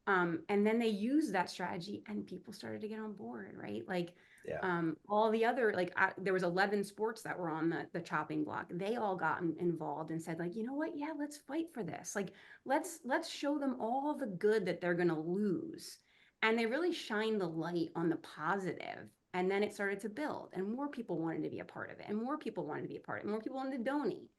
And then they used that strategy and people started to get on board, right? Like Yeah, all the other, like there was 11 sports that were on the chopping block. They all got involved and said like, you know what? Yeah, let's fight for this. Like, let's show them all the good that they're going to lose. And they really shined the light on the positive. And then it started to build and more people wanted to be a part of it and more people wanted to be a part of it. More people wanted to donate.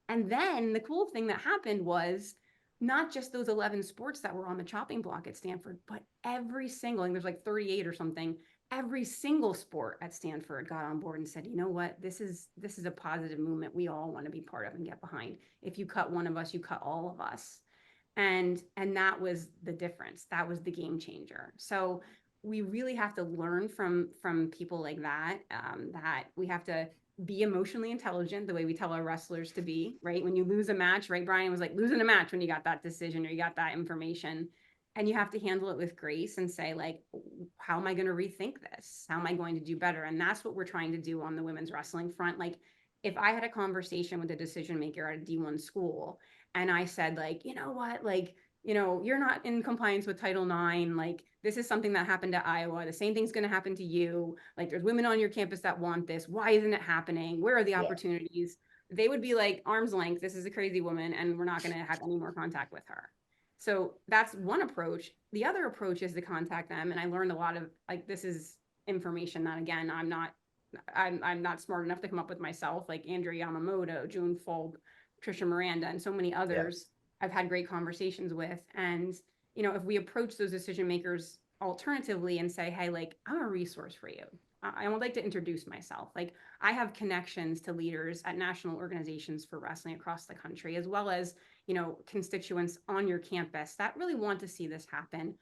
And then the cool thing that happened was not just those 11 sports that were on the chopping block at Stanford, but every single, and there's like 38 or something, every single sport at Stanford got on board and said, you know what, this is a positive movement we all want to be part of and get behind. If you cut one of us, you cut all of us. And that was the difference. That was the game changer. So we really have to learn from people like that. That we have to be emotionally intelligent the way we tell our wrestlers to be, right? When you lose a match, right? Brian was like losing a match when you got that decision or you got that information. And you have to handle it with grace and say, like, how am I going to rethink this? How am I going to do better? And that's what we're trying to do on the women's wrestling front. Like, if I had a conversation with a decision maker at a D1 school and I said, like, you know what, like, you're not in compliance with Title IX. Like, this is something that happened to Iowa. The same thing's going to happen to you. Like, there's women on your campus that want this. Why isn't it happening? Where are the Yeah. opportunities? They would be like, arm's length, this is a crazy woman, and we're not going to have any more contact with her. So that's one approach. The other approach is to contact them. And I learned a lot of, like, this is information that, again, I'm not smart enough to come up with myself, like Andrea Yamamoto, June Fulb, Trisha Miranda, and so many Yeah. others I've had great conversations with. And, if we approach those decision makers alternatively and say, hey, like, I'm a resource for you. I would like to introduce myself. Like, I have connections to leaders at national organizations for wrestling across the country, as well as, constituents on your campus that really want to see this happen.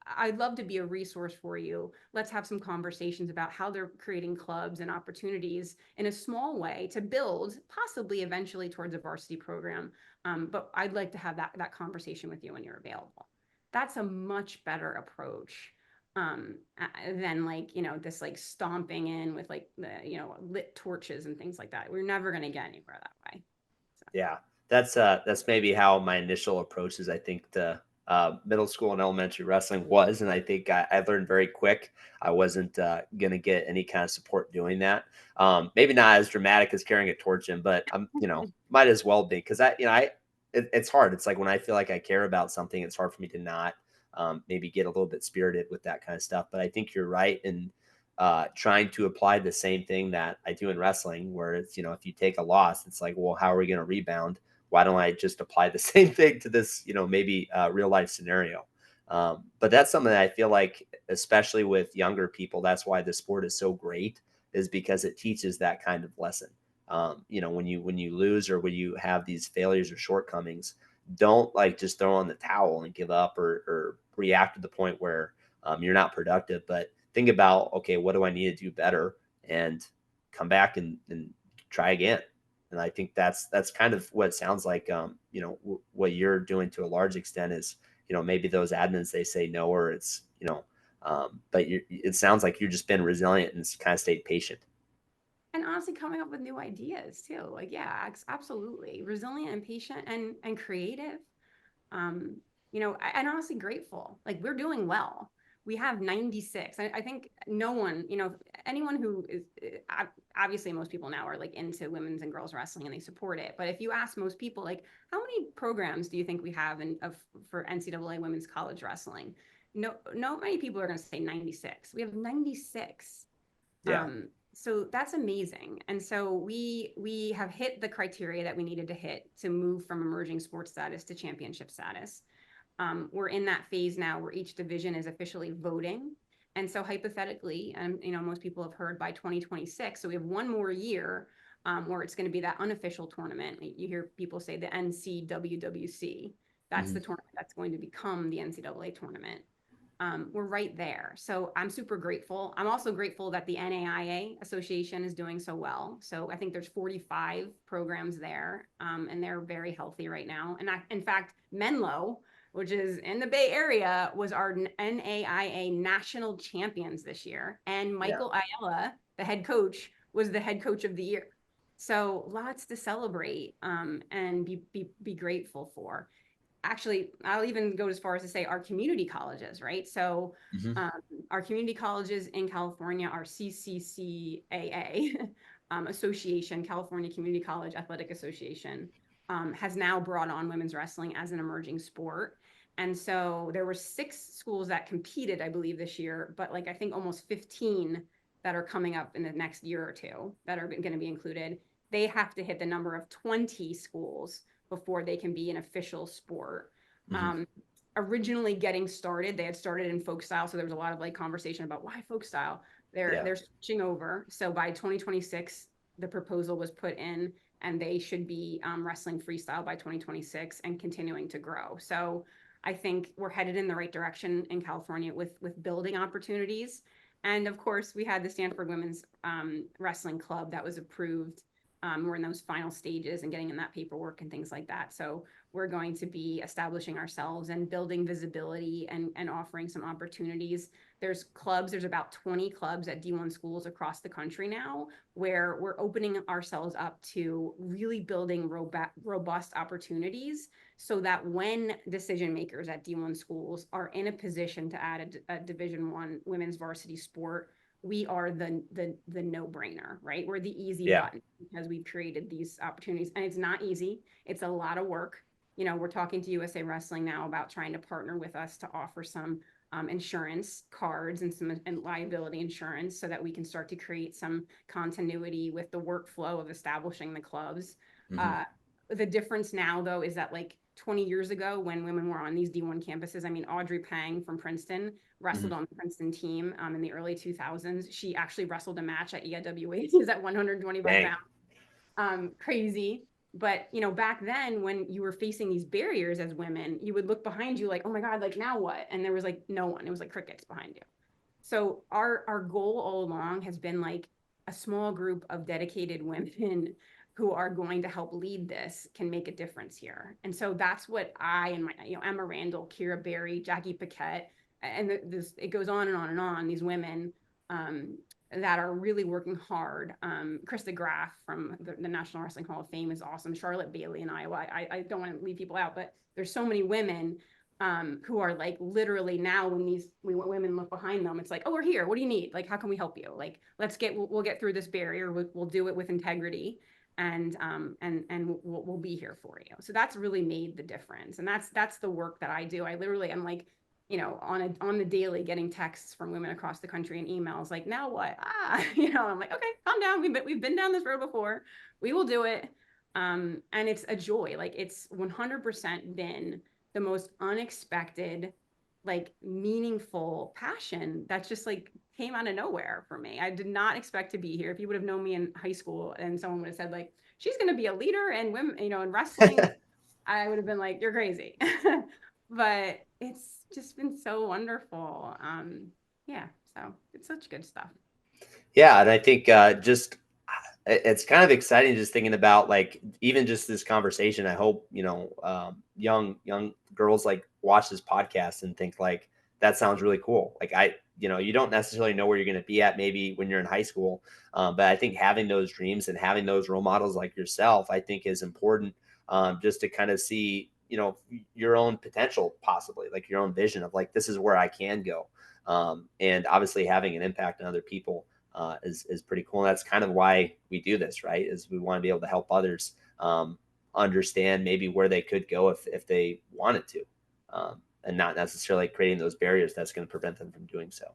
I'd love to be a resource for you. Let's have some conversations about how they're creating clubs and opportunities in a small way to build, possibly eventually, towards a varsity program. But I'd like to have that conversation with you when you're available. That's a much better approach than, like, this, like, stomping in with, like, the lit torches and things like that. We're never going to get anywhere that way. So. Yeah, that's maybe how my initial approach is. I think the middle school and elementary wrestling was, and I think I learned very quick. I wasn't gonna get any kind of support doing that. Maybe not as dramatic as carrying a torch in, but I'm might as well be because it's hard. It's like when I feel like I care about something, it's hard for me to not maybe get a little bit spirited with that kind of stuff. But I think you're right in trying to apply the same thing that I do in wrestling, where it's, if you take a loss, it's like, well, how are we going to rebound? Why don't I just apply the same thing to this, maybe real life scenario? But that's something that I feel like, especially with younger people, that's why the sport is so great, is because it teaches that kind of lesson. When you lose or when you have these failures or shortcomings, don't like just throw on the towel and give up or react to the point where you're not productive, but think about, okay, what do I need to do better, and come back and try again. And I think that's kind of what it sounds like. What you're doing to a large extent is, maybe those admins, they say no, or it's, but it sounds like you've just been resilient and kind of stayed patient. And honestly, coming up with new ideas too. Like, yeah, absolutely. Resilient and patient and creative. um, and honestly grateful. Like, we're doing well. We have 96. I think no one, anyone who is, obviously most people now are, like, into women's and girls wrestling and they support it. But if you ask most people, like, how many programs do you think we have for NCAA women's college wrestling? No, no many people are going to say 96. We have 96. Yeah. So that's amazing. And so we have hit the criteria that we needed to hit to move from emerging sports status to championship status. We're in that phase now where each division is officially voting. And so hypothetically, and most people have heard, by 2026, so we have one more year where it's going to be that unofficial tournament. You hear people say the NCWWC. That's the Mhm. tournament that's going to become the NCAA tournament. We're right there. So I'm super grateful. I'm also grateful that the NAIA Association is doing so well. So I think there's 45 programs there, and they're very healthy right now. And in fact, Menlo, which is in the Bay Area, was our NAIA national champions this year. And Yeah. Michael Ayala, the head coach, was the head coach of the year. So lots to celebrate, and be grateful for. Actually, I'll even go as far as to say our community colleges, right? So Mhm. um, our community colleges in California, our CCCAA association, California Community College Athletic Association, has now brought on women's wrestling as an emerging sport. And so there were 6 schools that competed, I believe, this year, but, like, I think almost 15 that are coming up in the next year or two that are going to be included. They have to hit the number of 20 schools before they can be an official sport. Mhm. Um, Originally getting started, they had started in folk style, so there was a lot of, like, conversation about why folk style. They're Yeah. they're switching over. So by 2026, the proposal was put in, and they should be wrestling freestyle by 2026 and continuing to grow. So I think we're headed in the right direction in California with building opportunities. And of course, we had the Stanford Women's Wrestling Club that was approved We're in those final stages and getting in that paperwork and things like that. So we're going to be establishing ourselves and building visibility and offering some opportunities. There's clubs, there's about 20 clubs at D1 schools across the country now, where we're opening ourselves up to really building robust opportunities, so that when decision makers at D1 schools are in a position to add a Division I women's varsity sport, we are the no-brainer, right? We're the easy Yeah. button because we've created these opportunities, and it's not easy. It's a lot of work. We're talking to USA Wrestling now about trying to partner with us to offer some insurance cards and some liability insurance, so that we can start to create some continuity with the workflow of establishing the clubs. Mm-hmm. The difference now, though, is that like 20 years ago, when women were on these D1 campuses, I mean, Audrey Pang from Princeton Mm-hmm. wrestled on the Princeton team in the early 2000s. She actually wrestled a match at EIWA at 125 Dang. pounds. Crazy. But back then, when you were facing these barriers as women, you would look behind you like, oh my God, like now what? And there was like no one. It was like crickets behind you. So our goal all along has been like a small group of dedicated women who are going to help lead this can make a difference here. And so that's what I and my, Emma Randall, Kira Berry, Jackie Paquette, and this, it goes on and on and on. These women that are really working hard. Krista Graff from the National Wrestling Hall of Fame is awesome. Charlotte Bailey in Iowa. I don't want to leave people out, but there's so many women who are like literally now when these women look behind them, it's like, oh, we're here. What do you need? Like, how can we help you? Like, we'll get through this barrier. We'll do it with integrity, and we'll be here for you. So that's really made the difference, and that's the work that I do. I literally am like, on the daily getting texts from women across the country and emails like, now what? I'm like, okay, calm down. We've been down this road before. We will do it. And it's a joy. Like, it's 100% been the most unexpected, like meaningful passion that's just like came out of nowhere for me. I did not expect to be here. If you would have known me in high school and someone would have said like, she's going to be a leader and women, in wrestling, I would have been like, you're crazy. But it's just been so wonderful. Yeah, so it's such good stuff. Yeah, and I think just it's kind of exciting just thinking about like even just this conversation. I hope young girls like watch this podcast and think like that sounds really cool. Like you don't necessarily know where you're going to be at maybe when you're in high school, but I think having those dreams and having those role models like yourself, I think is important, just to kind of see your own potential, possibly like your own vision of like this is where I can go, and obviously having an impact on other people is pretty cool. And that's kind of why we do this, right? Is we want to be able to help others understand maybe where they could go if they wanted to, and not necessarily creating those barriers that's going to prevent them from doing so.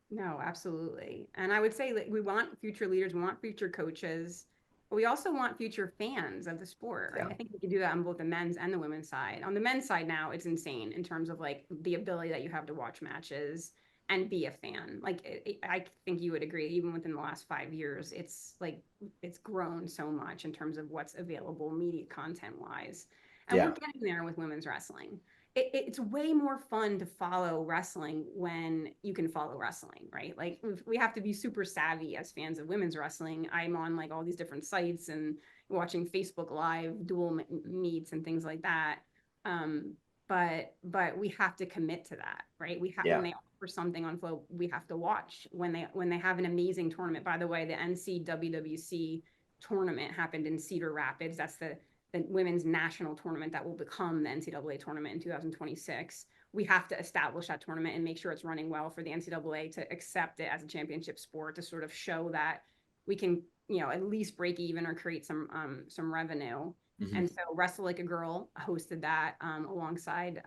No, absolutely. And I would say that we want future leaders, we want future coaches, but we also want future fans of the sport, right? Yeah. I think we can do that on both the men's and the women's side. On the men's side now, it's insane in terms of like the ability that you have to watch matches and be a fan. Like I think you would agree, even within the last 5 years, it's like it's grown so much in terms of what's available media content wise. And we're Yeah. getting there with women's wrestling. It's way more fun to follow wrestling when you can follow wrestling, right? Like we have to be super savvy as fans of women's wrestling. I'm on like all these different sites and watching Facebook Live dual meets and things like that. Um, but we have to commit to that, right? We have Yeah. when they offer something on Flow, we have to watch when they have an amazing tournament. By the way, the NCAA tournament happened in Cedar Rapids. That's the women's national tournament that will become the NCAA tournament in 2026. We have to establish that tournament and make sure it's running well for the NCAA to accept it as a championship sport, to sort of show that we can, at least break even or create some revenue. Mm-hmm. And so Wrestle Like a Girl hosted that alongside,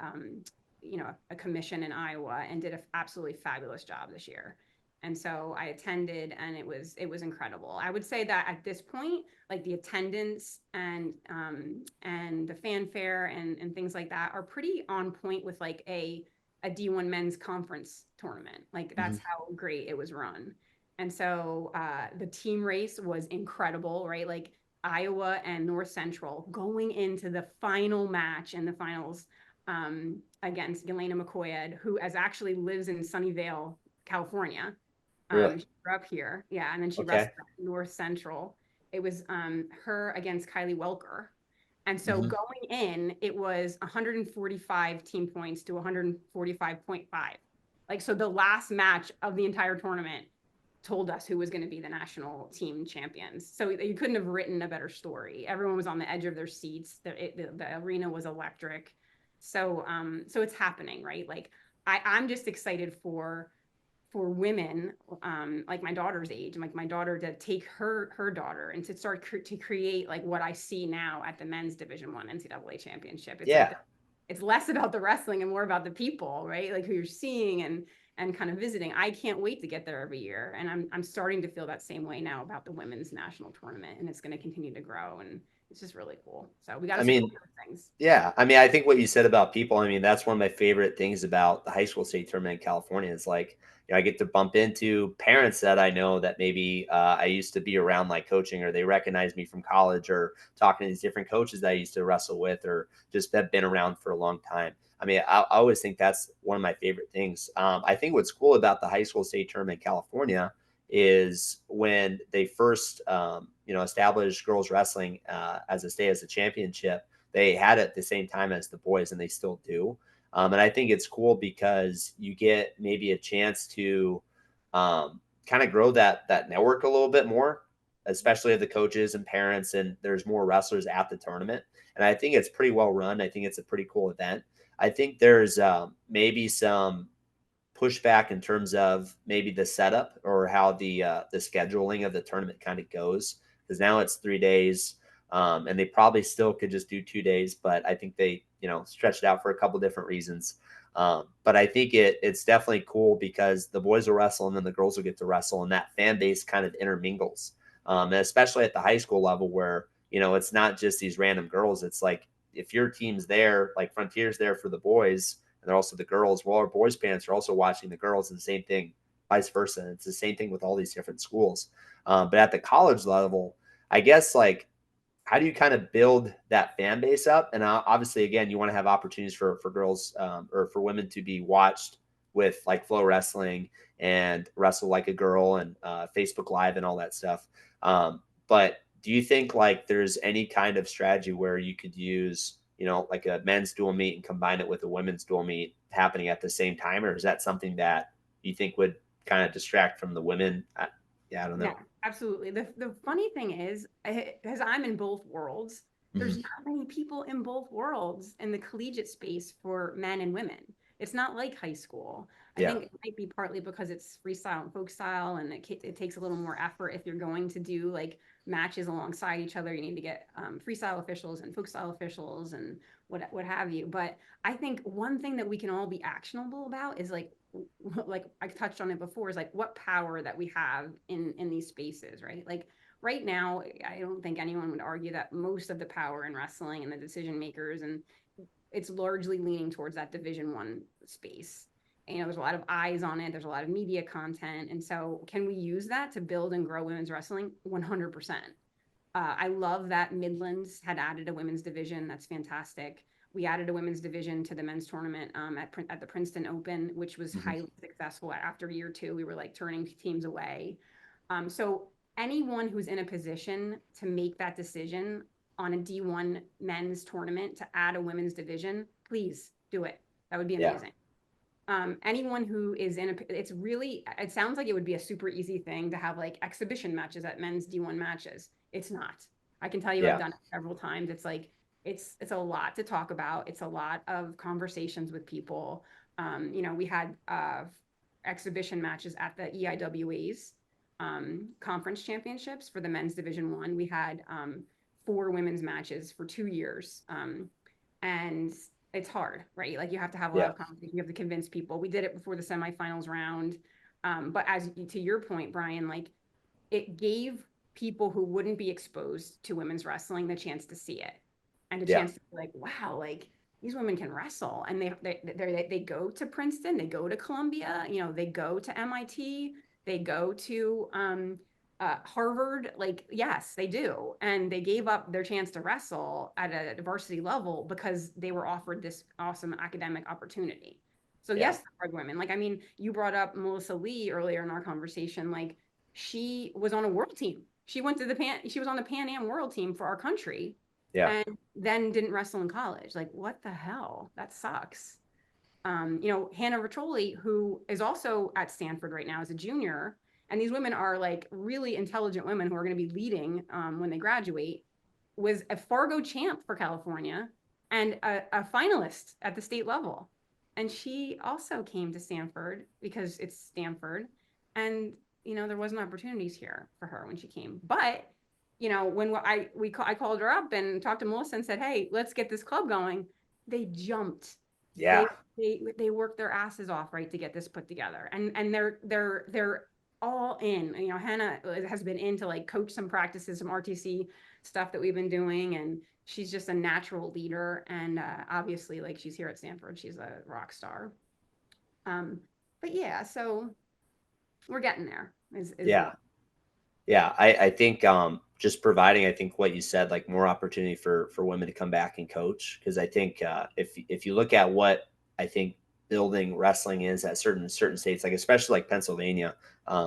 a commission in Iowa, and did an absolutely fabulous job this year. And so I attended, and it was incredible. I would say that at this point, like the attendance and the fanfare and things like that are pretty on point with like a D1 men's conference tournament. Like Mm-hmm. that's how great it was run. And so the team race was incredible, right? Like Iowa and North Central going into the final match in the finals against Yelena McCoyed, who actually lives in Sunnyvale, California. Really? She grew up here, yeah, and then she Okay. wrestled at North Central. It was her against Kylie Welker. And so Hmm. going in, it was 145 team points to 145.5. Like, so the last match of the entire tournament told us who was going to be the national team champions. So you couldn't have written a better story. Everyone was on the edge of their seats. The arena was electric. So it's happening, right? Like I'm just excited for women, like my daughter's age, like my daughter, to take her daughter and to start to create like what I see now at the men's Division I NCAA championship. It's like Yeah. it's less about the wrestling and more about the people, right? Like who you're seeing and kind of visiting. I can't wait to get there every year, and I'm starting to feel that same way now about the women's national tournament, and it's going to continue to grow, and it's just really cool. So we got I to support mean, those things. yeah. I mean, I think what you said about people, I mean, that's one of my favorite things about the high school state tournament in California is like, I get to bump into parents that I know that maybe I used to be around like coaching, or they recognize me from college, or talking to these different coaches that I used to wrestle with, or just have been around for a long time. I mean, I always think that's one of my favorite things. I think what's cool about the high school state tournament in California is when they first, established girls wrestling as a state as a championship. They had it at the same time as the boys, and they still do. And I think it's cool because you get maybe a chance to kind of grow that network a little bit more, especially of the coaches and parents, and there's more wrestlers at the tournament. And I think it's pretty well run. I think it's a pretty cool event. I think there's maybe some pushback in terms of maybe the setup or how the scheduling of the tournament kind of goes, because now it's 3 days, and they probably still could just do 2 days, but I think they stretched it out for a couple different reasons. But I think it's definitely cool because the boys will wrestle and then the girls will get to wrestle, and that fan base kind of intermingles, and especially at the high school level where it's not just these random girls. It's like if your team's there, like Frontier's there for the boys, and they're also the girls. Well, our boys' parents are also watching the girls, and the same thing, vice versa. And it's the same thing with all these different schools. But at the college level, I guess like how do you kind of build that fan base up? And obviously, again, you want to have opportunities for girls or for women to be watched with like Flow Wrestling and Wrestle Like a Girl and Facebook Live and all that stuff. But do you think like there's any kind of strategy where you could use, like a men's dual meet and combine it with a women's dual meet happening at the same time? Or is that something that you think would kind of distract from the women? Yeah, I don't No, know. absolutely. The funny thing is, because I'm in both worlds, there's Mhm. not many people in both worlds in the collegiate space for men and women. It's not like high school. I Yeah. think it might be partly because it's freestyle and folk style, and it takes a little more effort if you're going to do like matches alongside each other. You need to get freestyle officials and folk style officials and what have you. But I think one thing that we can all be actionable about is like I touched on it before, is like what power that we have in these spaces, right? Like right now, I don't think anyone would argue that most of the power in wrestling and the decision makers, and it's largely leaning towards that Division I space. There's a lot of eyes on it. There's a lot of media content, and so can we use that to build and grow women's wrestling? 100%. I love that Midlands had added a women's division. That's fantastic. We added a women's division to the men's tournament at the Princeton Open, which was Mhm. highly successful. After year two, we were like turning teams away. So anyone who's in a position to make that decision on a D1 men's tournament to add a women's division, please do it. That would be Yeah. amazing. Anyone who is it sounds like it would be a super easy thing to have like exhibition matches at men's D1 matches. It's not. I can tell you I've Yeah. done it several times. It's like it's a lot to talk about. It's a lot of conversations with people. We had exhibition matches at the EIWA's conference championships for the men's Division I. We had four women's matches for 2 years. And it's hard, right? Like you have to have a lot Yeah. of conversation. You have to convince people. We did it before the semifinals round. But as to your point, Brian, like it gave people who wouldn't be exposed to women's wrestling the chance to see it and a Yeah. chance to be like, wow, like these women can wrestle. And they go to Princeton, they go to Columbia, they go to MIT, they go to Harvard. Like, yes, they do. And they gave up their chance to wrestle at a varsity level because they were offered this awesome academic opportunity. So Yeah. yes, for women. Like, I mean, you brought up Melissa Lee earlier in our conversation. Like, she was on a world team. She went to she was on the Pan Am world team for our country Yeah. and then didn't wrestle in college. Like, what the hell? That sucks. You know, Hannah Riccoli, who is also at Stanford right now as a junior, and these women are like really intelligent women who are going to be leading when they graduate, was a Fargo champ for California and a finalist at the state level. And she also came to Stanford because it's Stanford. And, you know, there wasn't opportunities here for her when she came. But, you know, when I called her up and talked to Melissa and said, hey, let's get this club going, they jumped. They Yeah. they worked their asses off, right, to get this put together. And they're all in. You know, Hannah has been in to like coach some practices, some RTC stuff that we've been doing, and she's just a natural leader. And obviously, like she's here at Stanford, she's a rock star. Um, but yeah, so we're getting there. Is the Yeah. Yeah, I think just providing, I think what you said, like more opportunity for women to come back and coach, because I think if you look at what I think building wrestling is at certain states, like especially like Pennsylvania,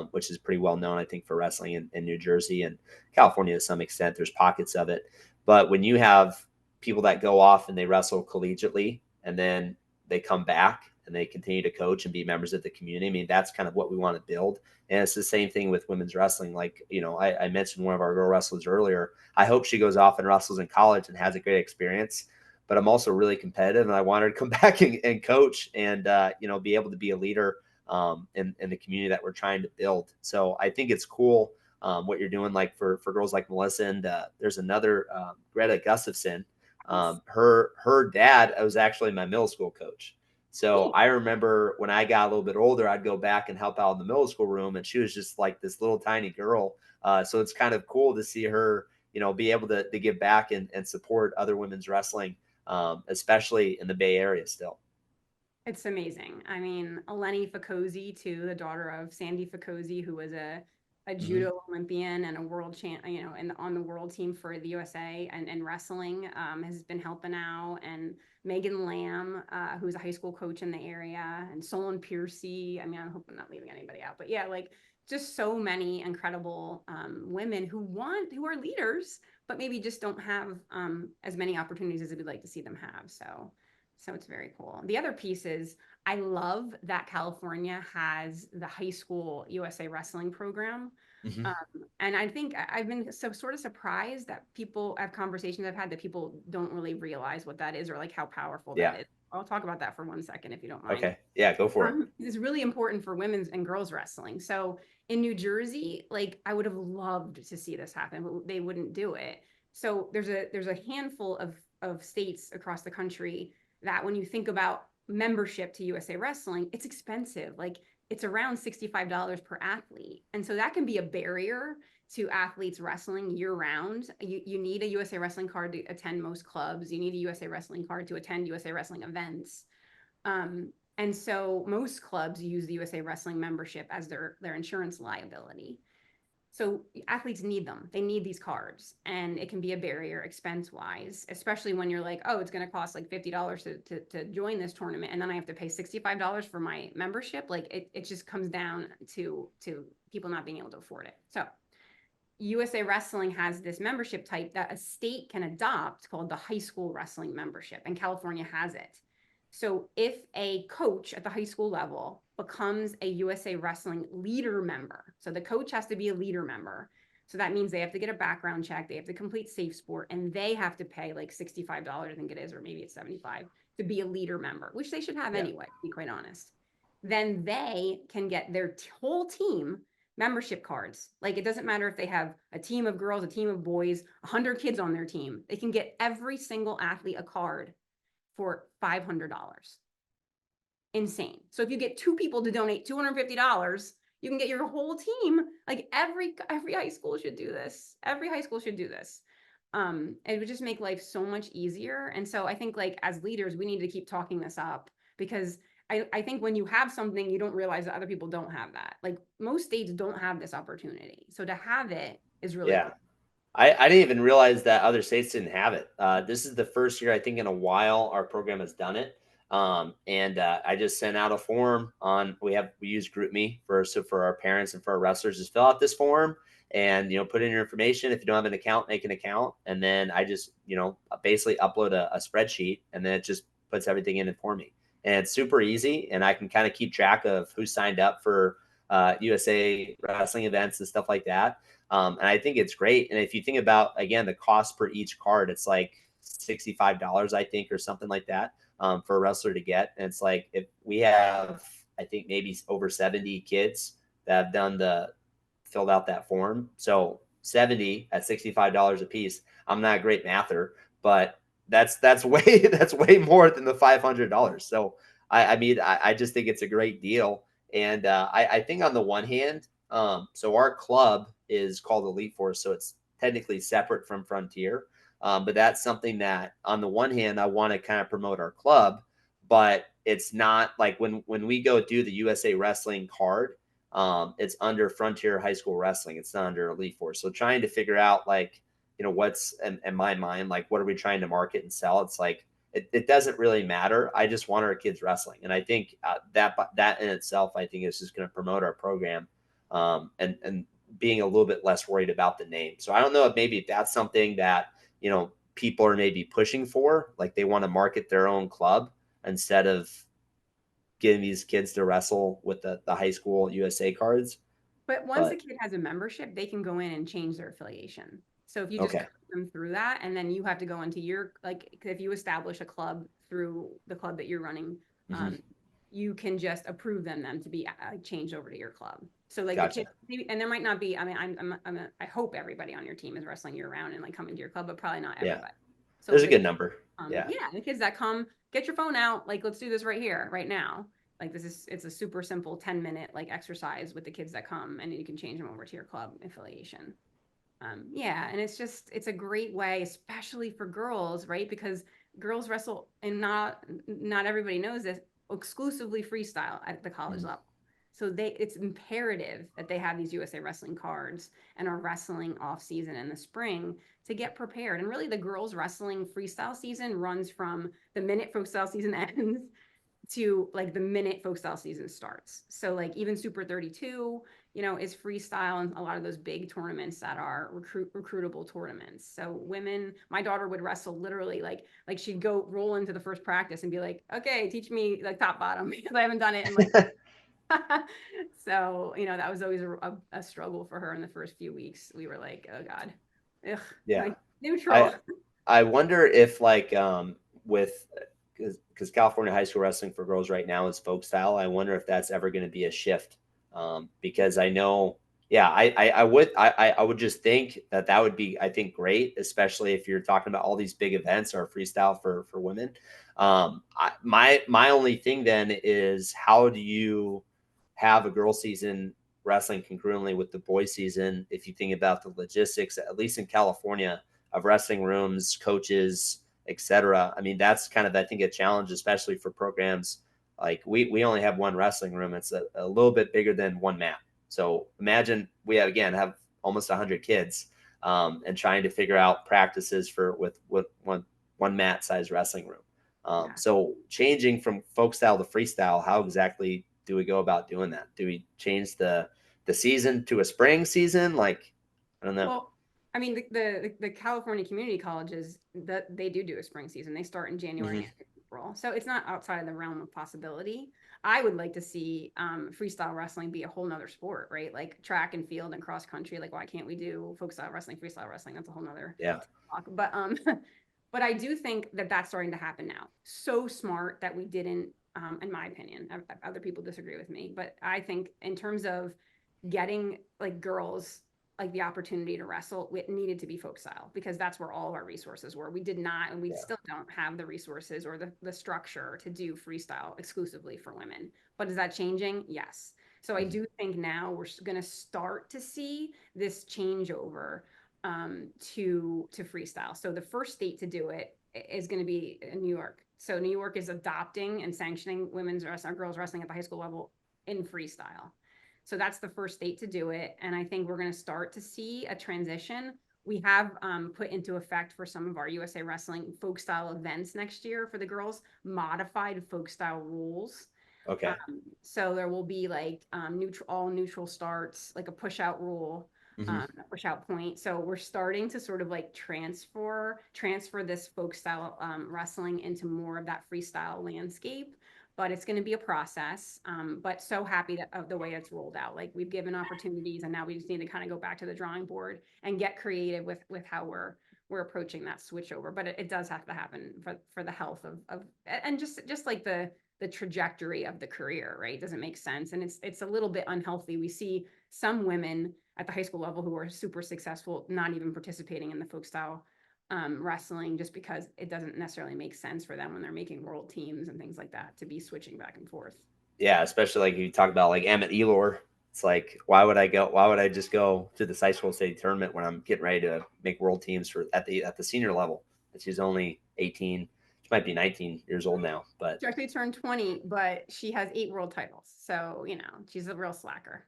which is pretty well known, I think, for wrestling in New Jersey and California to some extent. There's pockets of it, but when you have people that go off and they wrestle collegiately and then they come back and they continue to coach and be members of the community, I mean, that's kind of what we want to build. And it's the same thing with women's wrestling. Like, you know, I mentioned one of our girl wrestlers earlier. I hope she goes off and wrestles in college and has a great experience. But I'm also really competitive, and I want her to come back and coach and, you know, be able to be a leader in the community that we're trying to build. So I think it's cool what you're doing, like for girls like Melissa. And there's another Greta Gustafson. nice. Her dad was actually my middle school coach. So Cool. I remember when I got a little bit older, I'd go back and help out in the middle school room, and she was just like this little tiny girl. So it's kind of cool to see her, you know, be able to give back and support other women's wrestling, especially in the Bay Area still. It's amazing. I mean, Eleni Fakozy too, the daughter of Sandy Fakozy, who was a Hmm. judo Olympian and a world champ, you know, and on the world team for the USA and wrestling, has been helping out. And Megan Lamb, who's a high school coach in the area, and Solon Piercy. I mean, I hope I'm not leaving anybody out, but yeah, like just so many incredible women who are leaders, but maybe just don't have as many opportunities as we'd like to see them have. So it's very cool. The other piece is I love that California has the high school USA wrestling program. Hmm. Um, and I think I've been so sort of surprised that people have conversations I've had that people don't really realize what that is or like how powerful that Yeah. is. I'll talk about that for 1 second if you don't mind. Okay. Yeah. Go for it. It's really important for women's and girls wrestling. So in New Jersey, like I would have loved to see this happen, but they wouldn't do it. So there's a handful of states across the country that when you think about membership to USA Wrestling, it's expensive. Like it's around $65 per athlete. And so that can be a barrier to athletes wrestling year round. You need a USA Wrestling card to attend most clubs. You need a USA Wrestling card to attend USA Wrestling events. And so most clubs use the USA Wrestling membership as their insurance liability. So athletes need them. They need these cards, and it can be a barrier expense wise, especially when you're like, oh, it's going to cost like $50 to join this tournament, and then I have to pay $65 for my membership. Like it just comes down to people not being able to afford it. So USA Wrestling has this membership type that a state can adopt called the high school wrestling membership, and California has it. So if a coach at the high school level becomes a USA Wrestling leader member, so the coach has to be a leader member. So that means they have to get a background check, they have to complete Safe Sport, and they have to pay like $65, I think it is, or maybe it's 75 to be a leader member, which they should have Yeah. anyway, to be quite honest. Then they can get their whole team membership cards. Like it doesn't matter if they have a team of girls, a team of boys, 100 kids on their team. They can get every single athlete a card for $500. Insane. So if you get two people to donate $250, you can get your whole team. Like every high school should do this. Every high school should do this. It would just make life so much easier. And so I think like as leaders, we need to keep talking this up because I think when you have something, you don't realize that other people don't have that. Like most states don't have this opportunity. So to have it is really Yeah. cool. I didn't even realize that other states didn't have it. This is the first year I think in a while our program has done it. And I just sent out a form on we use GroupMe for our parents and for our wrestlers. Just fill out this form and, put in your information. If you don't have an account, make an account. And then I just, basically upload a spreadsheet, and then it just puts everything in it for me. And it's super easy. And I can kind of keep track of who signed up for USA wrestling events and stuff like that. And I think it's great. And if you think about, again, the cost per each card, it's like $65, I think, or something like that, for a wrestler to get. And it's like, if we have, I think, maybe over 70 kids that have filled out that form. So 70 at $65 a piece. I'm not a great mather, but that's way that's way more than the $500. So I mean, I just think it's a great deal. And I think on the one hand, so our club is called Elite Force, so it's technically separate from Frontier. But that's something that, on the one hand, I want to kind of promote our club, but it's not like when we go do the USA Wrestling card, it's under Frontier High School Wrestling. It's not under Elite Force. So trying to figure out, like, what's in my mind, like, what are we trying to market and sell? It's like, it doesn't really matter. I just want our kids wrestling. And I think that in itself, I think, is just going to promote our program, and being a little bit less worried about the name. So I don't know if maybe that's something that, people are maybe pushing for, like they want to market their own club instead of getting these kids to wrestle with the high school USA cards. But once the But kid has a membership, they can go in and change their affiliation. So if you just okay. coach them through that, and then you have to go into your, like, if you establish a club through the club that you're running, Mm-hmm. you can just approve them to be changed over to your club. So like the kids, Gotcha. maybe, and there might not be. I mean, I hope everybody on your team is wrestling year round and like coming to your club, but probably not Yeah. everybody. So There's a the good number. Yeah. yeah, the kids that come, get your phone out, like let's do this right here, right now. Like it's a super simple 10-minute like exercise with the kids that come, and you can change them over to your club affiliation. Yeah, and it's a great way, especially for girls, right? Because girls wrestle, and not everybody knows this, exclusively freestyle at the college Mhm. level. So it's imperative that they have these USA Wrestling cards and are wrestling off season in the spring to get prepared. And really, the girls wrestling freestyle season runs from the minute freestyle season ends to like the minute folk style season starts. So like even Super 32, is freestyle, and a lot of those big tournaments that are recruitable tournaments. So women, my daughter would wrestle literally like she'd go roll into the first practice and be like, okay, teach me like top bottom because I haven't done it in like so that was always a struggle for her in the first few weeks. We were like, oh God, ugh, Yeah. like neutral. I I wonder if, like, with, because California high school wrestling for girls right now is folk style. I wonder if that's ever going to be a shift, because I know, yeah, I would just think that would be, I think, great, especially if you're talking about all these big events or freestyle for women. My only thing then is, how do you have a girl season wrestling concurrently with the boys season, if you think about the logistics, at least in California, of wrestling rooms, coaches, etc. I mean, that's kind of, I think, a challenge, especially for programs. Like, we only have one wrestling room. It's a little bit bigger than one mat. So imagine we have almost 100 kids, and trying to figure out practices with one mat size wrestling room. Yeah. So changing from folk style to freestyle, how exactly do we go about doing that? Do we change the season to a spring season? Like, I don't know. Well, I mean, the California community colleges, that they do a spring season. They start in January Mm-hmm. and April, so it's not outside of the realm of possibility. I would like to see freestyle wrestling be a whole nother sport, right? Like track and field and cross country. Like, why can't we do folk style wrestling, freestyle wrestling? That's a whole nother Yeah. talk. But but I do think that that's starting to happen now. So smart that we didn't, in my opinion. Other people disagree with me, but I think in terms of getting like girls like the opportunity to wrestle, it needed to be folk style because that's where all of our resources were. We did not, and we Yeah. still don't have the resources or the structure to do freestyle exclusively for women. But is that changing? Yes. So I Mm-hmm. do think now we're going to start to see this changeover to freestyle. So the first state to do it is going to be New York. So New York is adopting and sanctioning women's wrestling, girls wrestling at the high school level in freestyle. So that's the first state to do it. And I think we're going to start to see a transition. We have put into effect for some of our USA Wrestling folk style events next year for the girls, modified folk style rules. Okay. So there will be like all neutral starts, like a push out rule. Hmm. push out point. So we're starting to sort of like transfer this folk style wrestling into more of that freestyle landscape. But it's going to be a process. But so happy that of the way it's rolled out. Like we've given opportunities, and now we just need to kind of go back to the drawing board and get creative with how we're approaching that switch over. But it does have to happen for the health of and just like the trajectory of the career, right? Doesn't make sense, and it's a little bit unhealthy. We see some women at the high school level who are super successful not even participating in the folk style wrestling, just because it doesn't necessarily make sense for them when they're making world teams and things like that to be switching back and forth. Yeah, especially like you talk about like Emmett Elor. It's like, why would I go? Why would I just go to the high school state tournament when I'm getting ready to make world teams for at the senior level? And she's only 18. She might be 19 years old now, but She actually turned 20, but she has 8 world titles, so she's a real slacker.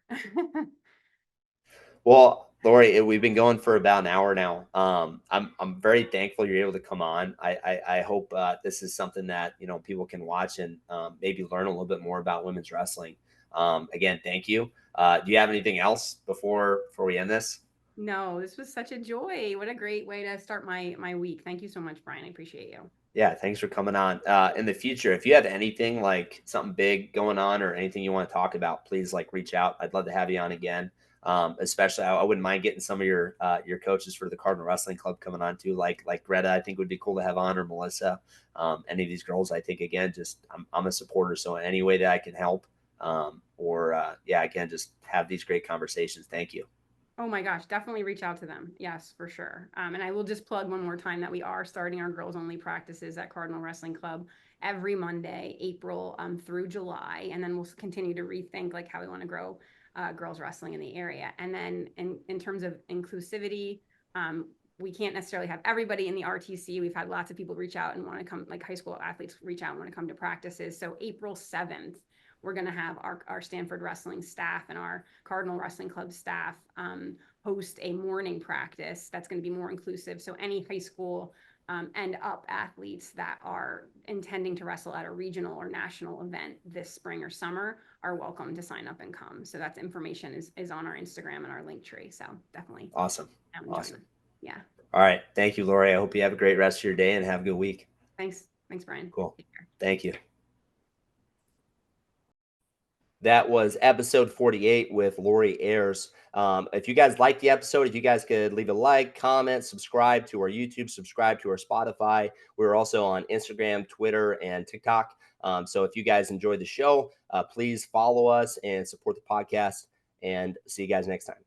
well, Lori, we've been going for about an hour now. I'm very thankful you're able to come on. I hope this is something that people can watch and maybe learn a little bit more about women's wrestling. Again, thank you. Do you have anything else before we end this? No, this was such a joy. What a great way to start my week. Thank you so much, Brian. I appreciate you. Yeah, thanks for coming on. In the future, if you have anything like something big going on or anything you want to talk about, please like reach out. I'd love to have you on again. Especially, I wouldn't mind getting some of your coaches for the Cardinal Wrestling Club coming on too, like Greta. I think would be cool to have on, or Melissa. Any of these girls, I think again, just I'm a supporter, so any way that I can help, or yeah, again, just have these great conversations. Thank you. Oh my gosh, definitely reach out to them. Yes, for sure. And I will just plug one more time that we are starting our girls only practices at Cardinal Wrestling Club every Monday, April through July. And then we'll continue to rethink like how we want to grow girls wrestling in the area. And then in terms of inclusivity, we can't necessarily have everybody in the RTC. We've had lots of people reach out and want to come, like high school athletes reach out and want to come to practices. So April 7th, we're going to have our Stanford Wrestling staff and our Cardinal Wrestling Club staff host a morning practice that's going to be more inclusive. So any high school and up athletes that are intending to wrestle at a regional or national event this spring or summer are welcome to sign up and come. So that's information is on our Instagram and our link tree. So definitely Awesome, come and join awesome. us. Yeah. All right, thank you, Lori. I hope you have a great rest of your day and have a good week. Thanks. Thanks, Brian. Cool. Take care. Thank you. That was episode 48 with Lori Ayres. If you guys liked the episode, if you guys could leave a like, comment, subscribe to our YouTube, subscribe to our Spotify. We're also on Instagram, Twitter, and TikTok. So if you guys enjoyed the show, please follow us and support the podcast. And see you guys next time.